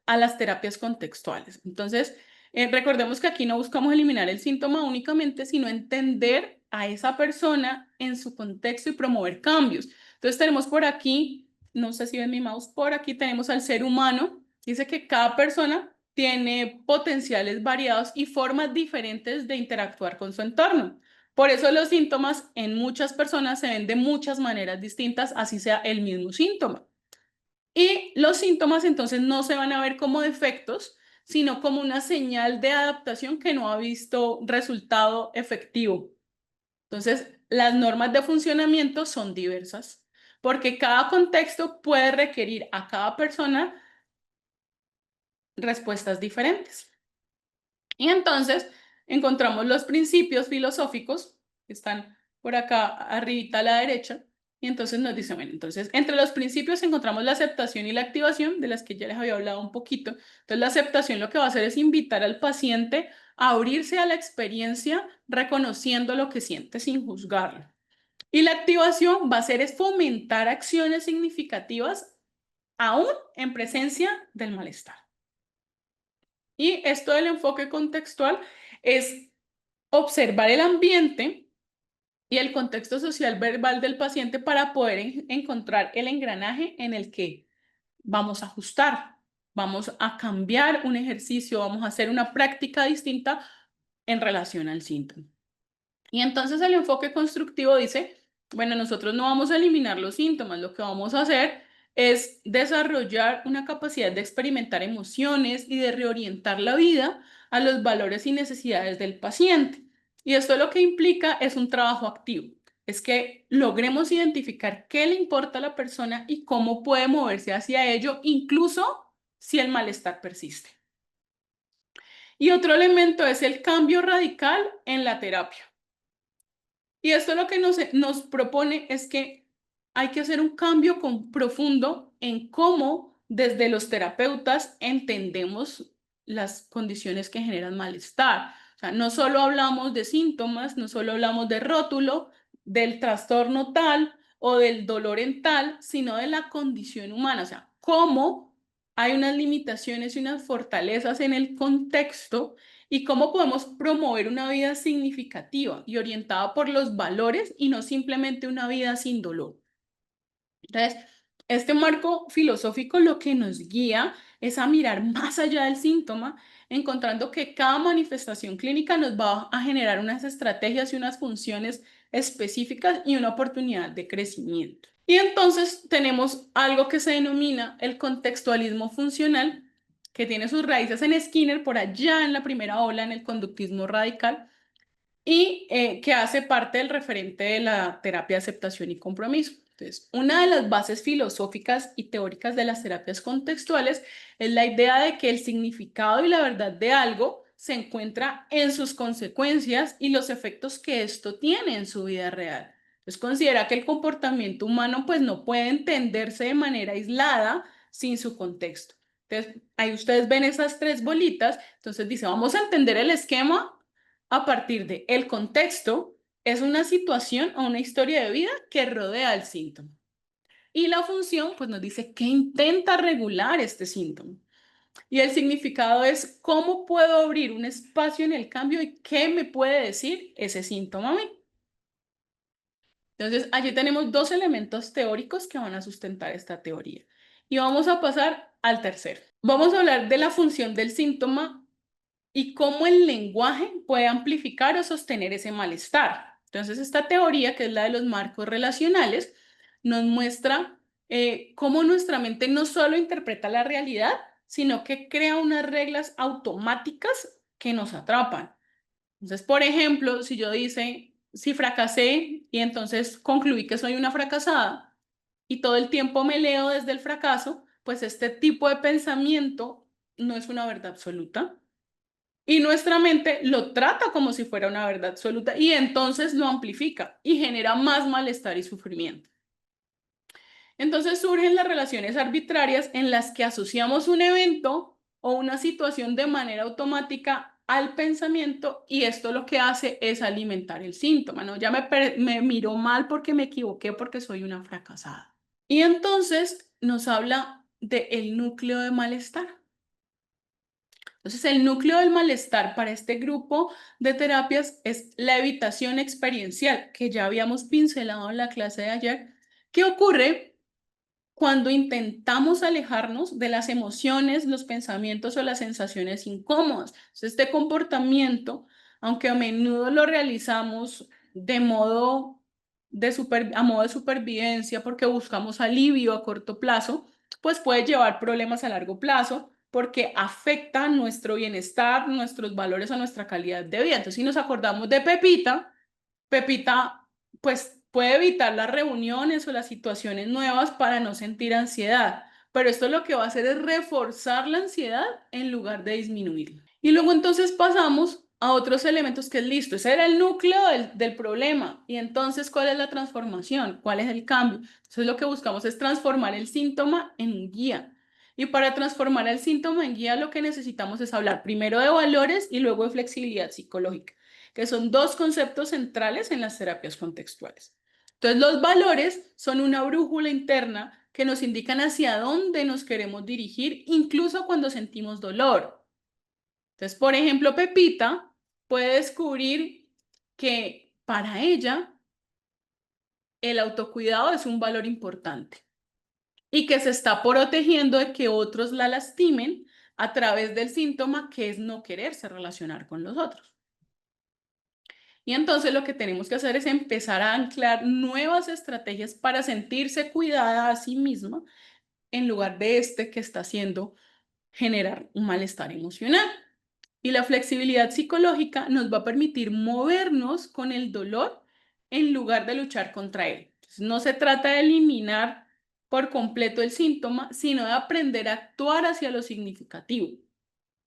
a las terapias contextuales. Entonces, recordemos que aquí no buscamos eliminar el síntoma únicamente, sino entender a esa persona en su contexto y promover cambios. Entonces tenemos por aquí, no sé si ven mi mouse, por aquí tenemos al ser humano. Dice que cada persona tiene potenciales variados y formas diferentes de interactuar con su entorno. Por eso los síntomas en muchas personas se ven de muchas maneras distintas, así sea el mismo síntoma. Y los síntomas entonces no se van a ver como defectos, sino como una señal de adaptación que no ha visto resultado efectivo. Entonces, las normas de funcionamiento son diversas, porque cada contexto puede requerir a cada persona respuestas diferentes. Y entonces encontramos los principios filosóficos que están por acá arribita a la derecha. Y entonces nos dice, bueno, entonces entre los principios encontramos la aceptación y la activación, de las que ya les había hablado un poquito. Entonces la aceptación lo que va a hacer es invitar al paciente a abrirse a la experiencia reconociendo lo que siente sin juzgarlo. Y la activación va a hacer es fomentar acciones significativas aún en presencia del malestar. Y esto del enfoque contextual es observar el ambiente y el contexto social verbal del paciente para poder encontrar el engranaje en el que vamos a ajustar, vamos a cambiar un ejercicio, vamos a hacer una práctica distinta en relación al síntoma. Y entonces el enfoque constructivo dice, bueno, nosotros no vamos a eliminar los síntomas, lo que vamos a hacer es desarrollar una capacidad de experimentar emociones y de reorientar la vida a los valores y necesidades del paciente. Y esto lo que implica es un trabajo activo, es que logremos identificar qué le importa a la persona y cómo puede moverse hacia ello, incluso si el malestar persiste. Y otro elemento es el cambio radical en la terapia. Y esto lo que nos propone es que hay que hacer un cambio profundo en cómo desde los terapeutas entendemos las condiciones que generan malestar. O sea, no solo hablamos de síntomas, no solo hablamos de rótulo, del trastorno tal o del dolor en tal, sino de la condición humana. O sea, cómo hay unas limitaciones y unas fortalezas en el contexto y cómo podemos promover una vida significativa y orientada por los valores y no simplemente una vida sin dolor. Entonces, este marco filosófico lo que nos guía es a mirar más allá del síntoma, encontrando que cada manifestación clínica nos va a generar unas estrategias y unas funciones específicas y una oportunidad de crecimiento. Y entonces tenemos algo que se denomina el contextualismo funcional, que tiene sus raíces en Skinner, por allá en la primera ola en el conductismo radical, y que hace parte del referente de la terapia de aceptación y compromiso. Entonces, una de las bases filosóficas y teóricas de las terapias contextuales es la idea de que el significado y la verdad de algo se encuentra en sus consecuencias y los efectos que esto tiene en su vida real. Entonces, considera que el comportamiento humano pues no puede entenderse de manera aislada sin su contexto. Entonces, ahí ustedes ven esas tres bolitas. Entonces dice, vamos a entender el esquema a partir de el contexto, es una situación o una historia de vida que rodea el síntoma. Y la función, pues nos dice que intenta regular este síntoma. Y el significado es cómo puedo abrir un espacio en el cambio y qué me puede decir ese síntoma a mí. Entonces, allí tenemos dos elementos teóricos que van a sustentar esta teoría. Y vamos a pasar al tercero. Vamos a hablar de la función del síntoma y cómo el lenguaje puede amplificar o sostener ese malestar. Entonces, esta teoría, que es la de los marcos relacionales, nos muestra cómo nuestra mente no solo interpreta la realidad, sino que crea unas reglas automáticas que nos atrapan. Entonces, por ejemplo, si yo dice, si fracasé y entonces concluí que soy una fracasada y todo el tiempo me leo desde el fracaso, pues este tipo de pensamiento no es una verdad absoluta. Y nuestra mente lo trata como si fuera una verdad absoluta y entonces lo amplifica y genera más malestar y sufrimiento. Entonces surgen las relaciones arbitrarias en las que asociamos un evento o una situación de manera automática al pensamiento y esto lo que hace es alimentar el síntoma, ¿no? Ya me miró mal porque me equivoqué porque soy una fracasada. Y entonces nos habla del núcleo de malestar. Entonces, el núcleo del malestar para este grupo de terapias es la evitación experiencial, que ya habíamos pincelado en la clase de ayer. ¿Qué ocurre cuando intentamos alejarnos de las emociones, los pensamientos o las sensaciones incómodas? Entonces, este comportamiento, aunque a menudo lo realizamos de modo a modo de supervivencia porque buscamos alivio a corto plazo, pues puede llevar problemas a largo plazo porque afecta nuestro bienestar, nuestros valores o nuestra calidad de vida. Entonces, si nos acordamos de Pepita, Pepita pues puede evitar las reuniones o las situaciones nuevas para no sentir ansiedad, pero esto lo que va a hacer es reforzar la ansiedad en lugar de disminuirla. Y luego entonces pasamos a otros elementos que es listo. Ese era el núcleo del problema. Y entonces, ¿cuál es la transformación? ¿Cuál es el cambio? Entonces, lo que buscamos es transformar el síntoma en un guía. Y para transformar el síntoma en guía, lo que necesitamos es hablar primero de valores y luego de flexibilidad psicológica, que son dos conceptos centrales en las terapias contextuales. Entonces, los valores son una brújula interna que nos indican hacia dónde nos queremos dirigir, incluso cuando sentimos dolor. Entonces, por ejemplo, Pepita puede descubrir que para ella el autocuidado es un valor importante y que se está protegiendo de que otros la lastimen a través del síntoma que es no quererse relacionar con los otros. Y entonces lo que tenemos que hacer es empezar a anclar nuevas estrategias para sentirse cuidada a sí misma en lugar de que está haciendo generar un malestar emocional. Y la flexibilidad psicológica nos va a permitir movernos con el dolor en lugar de luchar contra él. Entonces, no se trata de eliminar por completo el síntoma, sino de aprender a actuar hacia lo significativo.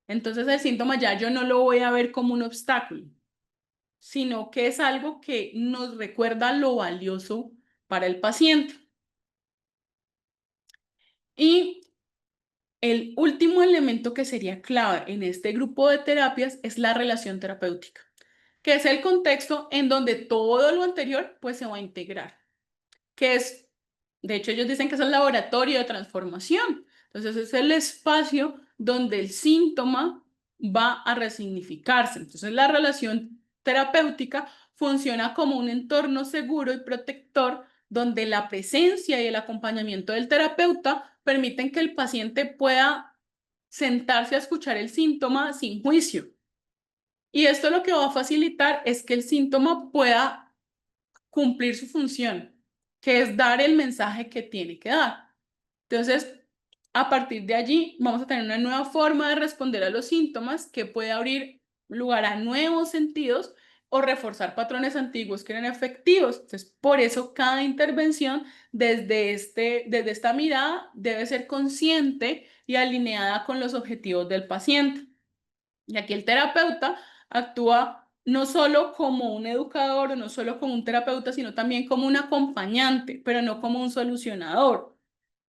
Entonces el síntoma ya yo no lo voy a ver como un obstáculo, sino que es algo que nos recuerda lo valioso para el paciente. Y el último elemento que sería clave en este grupo de terapias es la relación terapéutica, que es el contexto en donde todo lo anterior pues se va a integrar, que es, de hecho ellos dicen que es el laboratorio de transformación. Entonces es el espacio donde el síntoma va a resignificarse. Entonces la relación terapéutica funciona como un entorno seguro y protector donde la presencia y el acompañamiento del terapeuta permiten que el paciente pueda sentarse a escuchar el síntoma sin juicio. Y esto lo que va a facilitar es que el síntoma pueda cumplir su función, que es dar el mensaje que tiene que dar. Entonces, a partir de allí, vamos a tener una nueva forma de responder a los síntomas que puede abrir lugar a nuevos sentidos o reforzar patrones antiguos que eran efectivos. Entonces, por eso cada intervención desde esta mirada debe ser consciente y alineada con los objetivos del paciente. Y aquí el terapeuta actúa no solo como un educador o no solo como un terapeuta, sino también como un acompañante, pero no como un solucionador.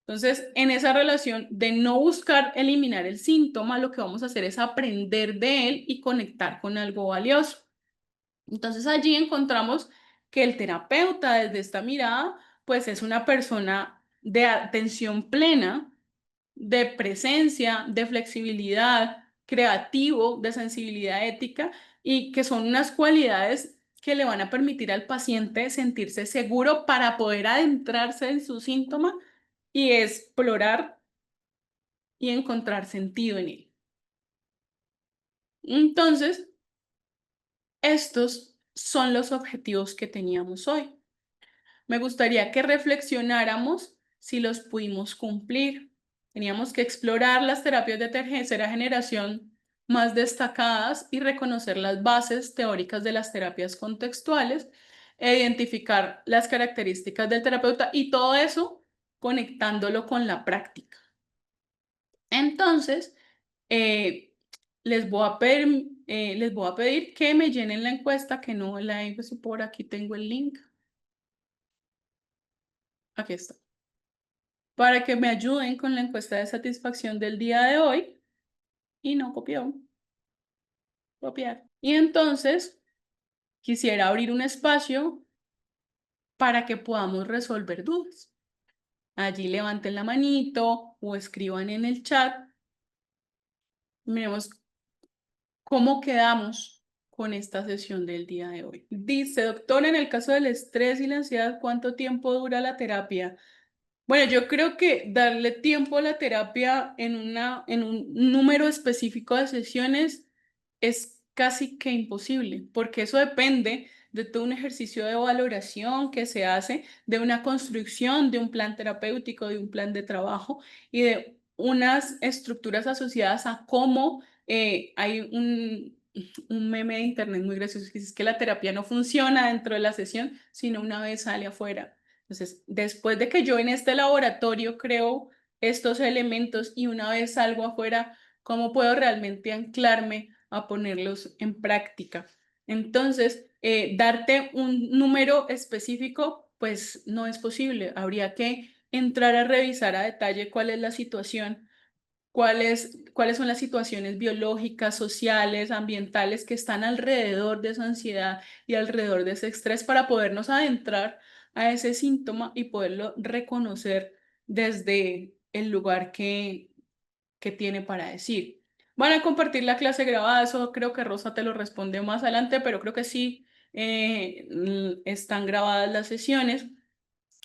Entonces, en esa relación de no buscar eliminar el síntoma, lo que vamos a hacer es aprender de él y conectar con algo valioso. Entonces, allí encontramos que el terapeuta desde esta mirada, pues es una persona de atención plena, de presencia, de flexibilidad, creativo, de sensibilidad ética y que son unas cualidades que le van a permitir al paciente sentirse seguro para poder adentrarse en su síntoma y explorar y encontrar sentido en él. Entonces, estos son los objetivos que teníamos hoy. Me gustaría que reflexionáramos si los pudimos cumplir. Teníamos que explorar las terapias de tercera generación más destacadas y reconocer las bases teóricas de las terapias contextuales e identificar las características del terapeuta y todo eso conectándolo con la práctica. Entonces, eh, les voy a pedir que me llenen la encuesta, que no la he visto por aquí, tengo el link. Aquí está. Para que me ayuden con la encuesta de satisfacción del día de hoy. Y no copió. Copiar. Y entonces, quisiera abrir un espacio para que podamos resolver dudas. Allí levanten la manito o escriban en el chat. Miremos cómo quedamos con esta sesión del día de hoy. Dice, doctora, en el caso del estrés y la ansiedad, ¿cuánto tiempo dura la terapia? Bueno, yo creo que darle tiempo a la terapia en un número específico de sesiones es casi que imposible, porque eso depende de todo un ejercicio de valoración que se hace, de una construcción de un plan terapéutico, de un plan de trabajo y de unas estructuras asociadas a cómo hay un meme de internet muy gracioso que dice que la terapia no funciona dentro de la sesión, sino una vez sale afuera. Entonces, después de que yo en este laboratorio creo estos elementos y una vez salgo afuera, ¿cómo puedo realmente anclarme a ponerlos en práctica? Entonces, darte un número específico, pues no es posible. Habría que entrar a revisar a detalle cuál es la situación, cuáles son las situaciones biológicas, sociales, ambientales que están alrededor de esa ansiedad y alrededor de ese estrés para podernos adentrar a ese síntoma y poderlo reconocer desde el lugar que tiene para decir. Van a compartir la clase grabada, eso creo que Rosa te lo responde más adelante, pero creo que sí están grabadas las sesiones.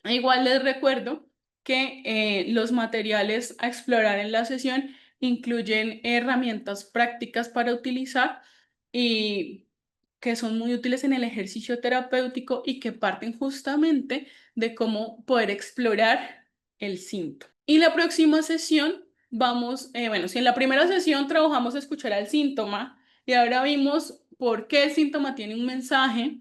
Igual les recuerdo que los materiales a explorar en la sesión incluyen herramientas prácticas para utilizar y que son muy útiles en el ejercicio terapéutico y que parten justamente de cómo poder explorar el síntoma. Y la próxima sesión vamos, bueno, si en la primera sesión trabajamos escuchar al síntoma y ahora vimos por qué el síntoma tiene un mensaje,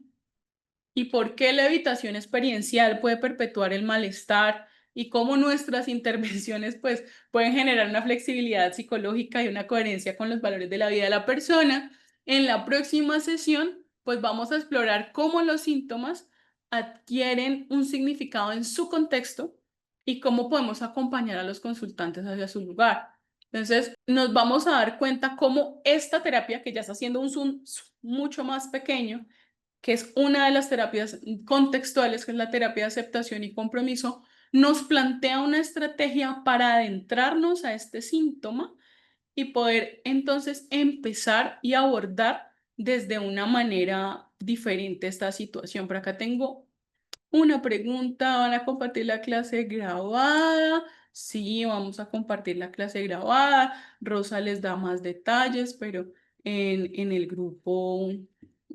y por qué la evitación experiencial puede perpetuar el malestar y cómo nuestras intervenciones pues, pueden generar una flexibilidad psicológica y una coherencia con los valores de la vida de la persona. En la próxima sesión, pues vamos a explorar cómo los síntomas adquieren un significado en su contexto y cómo podemos acompañar a los consultantes hacia su lugar. Entonces, nos vamos a dar cuenta cómo esta terapia, que ya está haciendo un zoom mucho más pequeño, que es una de las terapias contextuales, que es la terapia de aceptación y compromiso, nos plantea una estrategia para adentrarnos a este síntoma y poder entonces empezar y abordar desde una manera diferente esta situación. Por acá tengo una pregunta. ¿Van a compartir la clase grabada? Sí, vamos a compartir la clase grabada. Rosa les da más detalles, pero en el grupo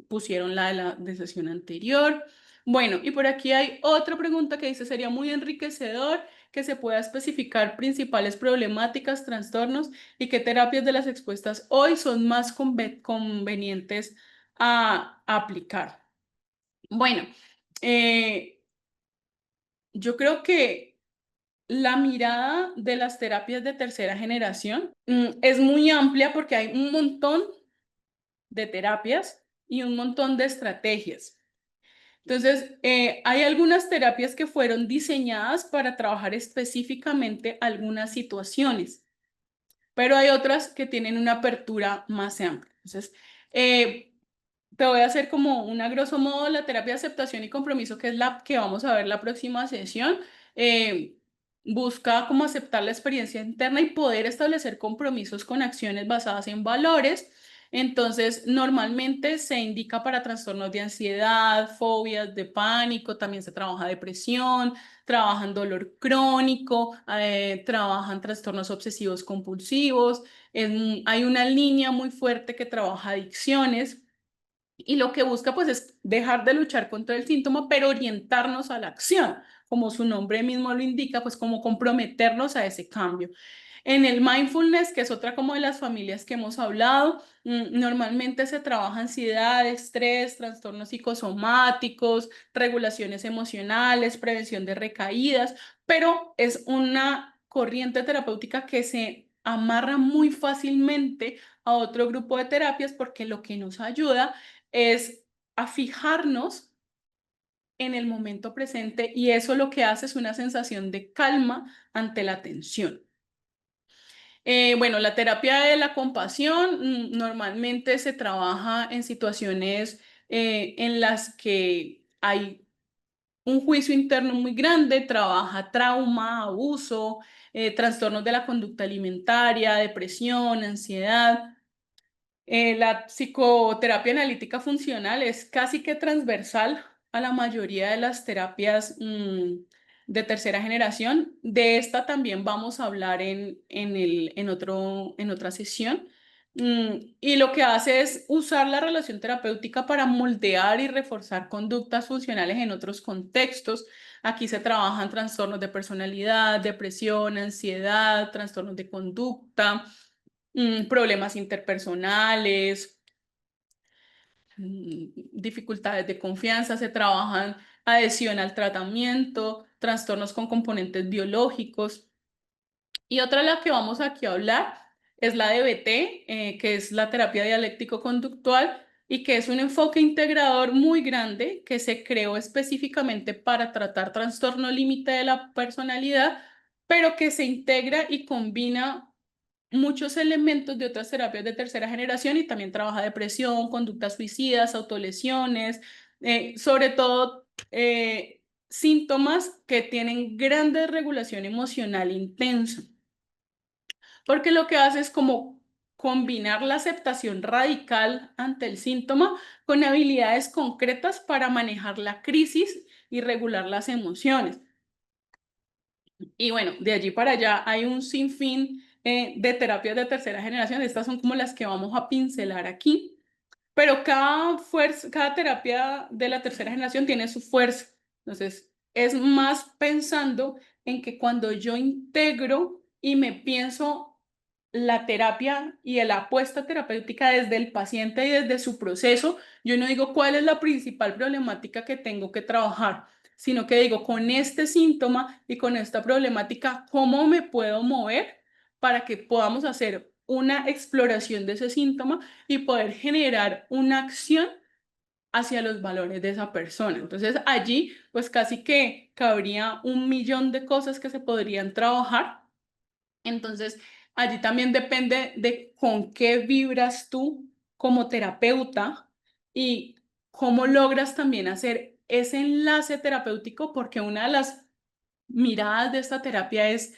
pusieron la de sesión anterior. Bueno, y por aquí hay otra pregunta que dice, sería muy enriquecedor que se pueda especificar principales problemáticas, trastornos y qué terapias de las expuestas hoy son más convenientes a aplicar. Bueno, yo creo que la mirada de las terapias de tercera generación es muy amplia porque hay un montón de terapias y un montón de estrategias. Entonces, hay algunas terapias que fueron diseñadas para trabajar específicamente algunas situaciones, pero hay otras que tienen una apertura más amplia. Entonces, te voy a hacer como una grosso modo la terapia de aceptación y compromiso, que es la que vamos a ver la próxima sesión. Eh, Busca como aceptar la experiencia interna y poder establecer compromisos con acciones basadas en valores. Entonces, normalmente se indica para trastornos de ansiedad, fobias, de pánico, también se trabaja depresión, trabajan dolor crónico, trabajan trastornos obsesivos compulsivos. Hay una línea muy fuerte que trabaja adicciones. Y lo que busca pues es dejar de luchar contra el síntoma, pero orientarnos a la acción, como su nombre mismo lo indica, pues como comprometernos a ese cambio. En el mindfulness, que es otra como de las familias que hemos hablado, normalmente se trabaja ansiedad, estrés, trastornos psicosomáticos, regulaciones emocionales, prevención de recaídas, pero es una corriente terapéutica que se amarra muy fácilmente a otro grupo de terapias porque lo que nos ayuda es a fijarnos en el momento presente y eso lo que hace es una sensación de calma ante la tensión. Bueno, la terapia de la compasión normalmente se trabaja en situaciones en las que hay un juicio interno muy grande, trabaja trauma, abuso, trastornos de la conducta alimentaria, depresión, ansiedad. La psicoterapia analítica funcional es casi que transversal a la mayoría de las terapias de tercera generación. De esta también vamos a hablar en otra sesión. Y lo que hace es usar la relación terapéutica para moldear y reforzar conductas funcionales en otros contextos. Aquí se trabajan trastornos de personalidad, depresión, ansiedad, trastornos de conducta, problemas interpersonales, dificultades de confianza, se trabajan adhesión al tratamiento, trastornos con componentes biológicos. Y otra de la que vamos aquí a hablar es la DBT, que es la terapia dialéctico-conductual y que es un enfoque integrador muy grande que se creó específicamente para tratar trastorno límite de la personalidad, pero que se integra y combina muchos elementos de otras terapias de tercera generación y también trabaja depresión, conductas suicidas, autolesiones, sobre todo síntomas que tienen gran desregulación emocional intensa, porque lo que hace es como combinar la aceptación radical ante el síntoma con habilidades concretas para manejar la crisis y regular las emociones. Y bueno, de allí para allá hay un sinfín de terapias de tercera generación. Estas son como las que vamos a pincelar aquí. Pero cada terapia de la tercera generación tiene su fuerza. Entonces, es más pensando en que cuando yo integro y me pienso la terapia y la apuesta terapéutica desde el paciente y desde su proceso, yo no digo cuál es la principal problemática que tengo que trabajar, sino que digo con este síntoma y con esta problemática, ¿cómo me puedo mover para que podamos hacer una exploración de ese síntoma y poder generar una acción hacia los valores de esa persona? Entonces allí pues casi que cabría un millón de cosas que se podrían trabajar. Entonces allí también depende de con qué vibras tú como terapeuta y cómo logras también hacer ese enlace terapéutico, porque una de las miradas de esta terapia es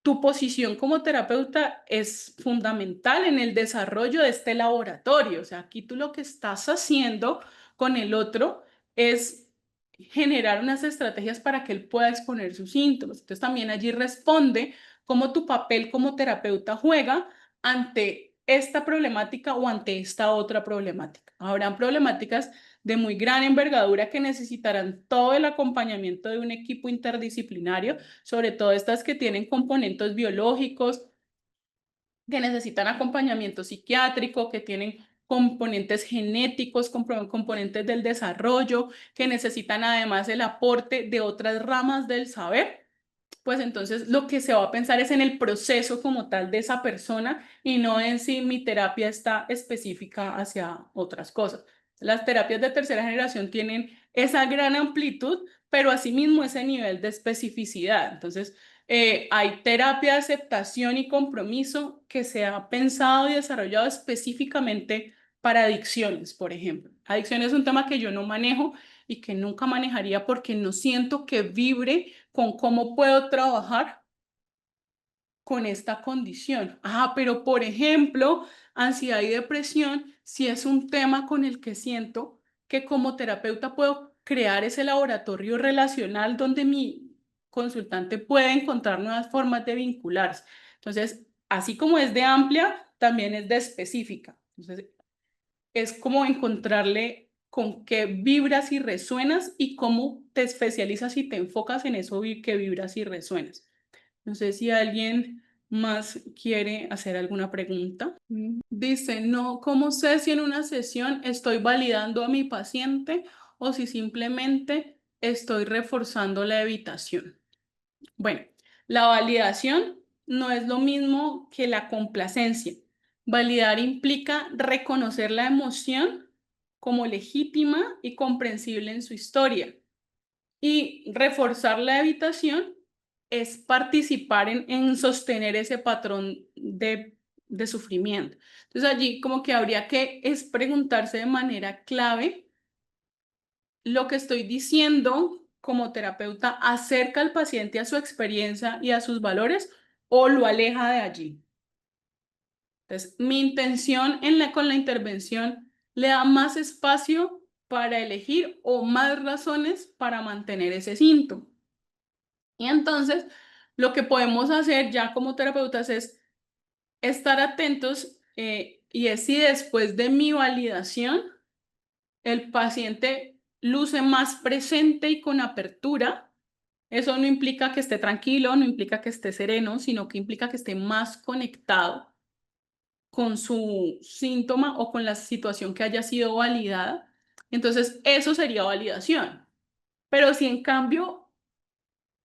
tu posición como terapeuta es fundamental en el desarrollo de este laboratorio. O sea, aquí tú lo que estás haciendo con el otro es generar unas estrategias para que él pueda exponer sus síntomas. Entonces también allí responde cómo tu papel como terapeuta juega ante esta problemática o ante esta otra problemática. Habrán problemáticas de muy gran envergadura que necesitarán todo el acompañamiento de un equipo interdisciplinario, sobre todo estas que tienen componentes biológicos, que necesitan acompañamiento psiquiátrico, que tienen componentes genéticos, componentes del desarrollo, que necesitan además el aporte de otras ramas del saber. Pues entonces lo que se va a pensar es en el proceso como tal de esa persona y no en si mi terapia está específica hacia otras cosas. Las terapias de tercera generación tienen esa gran amplitud, pero asimismo ese nivel de especificidad. Entonces, hay terapia de aceptación y compromiso que se ha pensado y desarrollado específicamente para adicciones, por ejemplo. Adicción es un tema que yo no manejo y que nunca manejaría porque no siento que vibre con cómo puedo trabajar con esta condición. Pero por ejemplo, ansiedad y depresión, si es un tema con el que siento que como terapeuta puedo crear ese laboratorio relacional donde mi consultante puede encontrar nuevas formas de vincularse. Entonces, así como es de amplia, también es de específica. Entonces, es como encontrarle con qué vibras y resuenas y cómo te especializas y te enfocas en eso que vibras y resuenas. No sé si alguien más quiere hacer alguna pregunta. Dice, no, ¿cómo sé si en una sesión estoy validando a mi paciente o si simplemente estoy reforzando la evitación? Bueno, la validación no es lo mismo que la complacencia. Validar implica reconocer la emoción como legítima y comprensible en su historia. Y reforzar la evitación es participar en sostener ese patrón de sufrimiento. Entonces allí como que habría que es preguntarse de manera clave lo que estoy diciendo como terapeuta acerca al paciente a su experiencia y a sus valores o lo aleja de allí. Entonces, mi intención con la intervención le da más espacio para elegir o más razones para mantener ese síntoma. Y entonces, lo que podemos hacer ya como terapeutas es estar atentos y es si después de mi validación el paciente luce más presente y con apertura. Eso no implica que esté tranquilo, no implica que esté sereno, sino que implica que esté más conectado con su síntoma o con la situación que haya sido validada. Entonces, eso sería validación. Pero si en cambio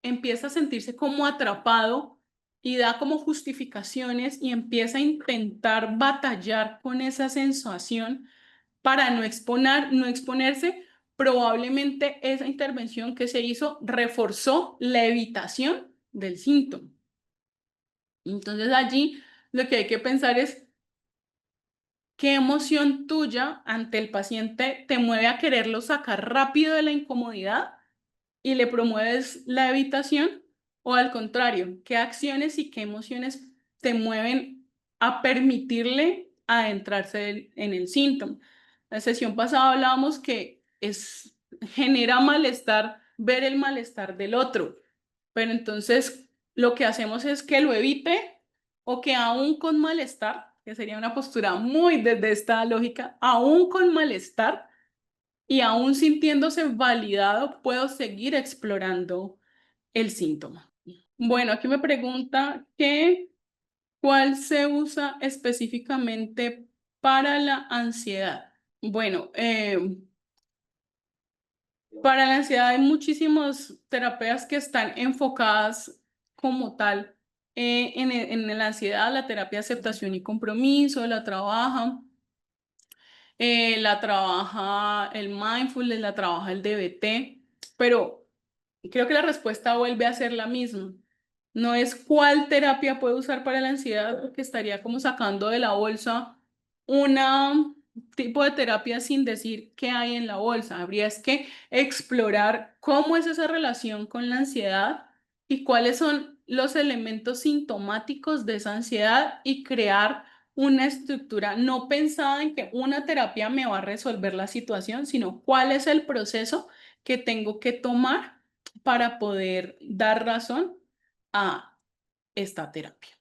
empieza a sentirse como atrapado y da como justificaciones y empieza a intentar batallar con esa sensación para no exponerse, probablemente esa intervención que se hizo reforzó la evitación del síntoma. Entonces allí lo que hay que pensar es qué emoción tuya ante el paciente te mueve a quererlo sacar rápido de la incomodidad y le promueves la evitación, o al contrario, qué acciones y qué emociones te mueven a permitirle adentrarse en el síntoma. La sesión pasada hablábamos que genera malestar ver el malestar del otro, pero entonces lo que hacemos es que lo evite o que aún con malestar, que sería una postura muy desde esta lógica, aún con malestar, y aún sintiéndose validado, puedo seguir explorando el síntoma. Bueno, aquí me pregunta cuál se usa específicamente para la ansiedad. Bueno, para la ansiedad hay muchísimas terapias que están enfocadas como tal en la ansiedad. La terapia de aceptación y compromiso la trabaja el mindfulness, la trabaja el DBT, pero creo que la respuesta vuelve a ser la misma. No es cuál terapia puedo usar para la ansiedad, porque estaría como sacando de la bolsa un tipo de terapia sin decir qué hay en la bolsa. Habría es que explorar cómo es esa relación con la ansiedad y cuáles son los elementos sintomáticos de esa ansiedad y crear una estructura no pensada en que una terapia me va a resolver la situación, sino cuál es el proceso que tengo que tomar para poder dar razón a esta terapia.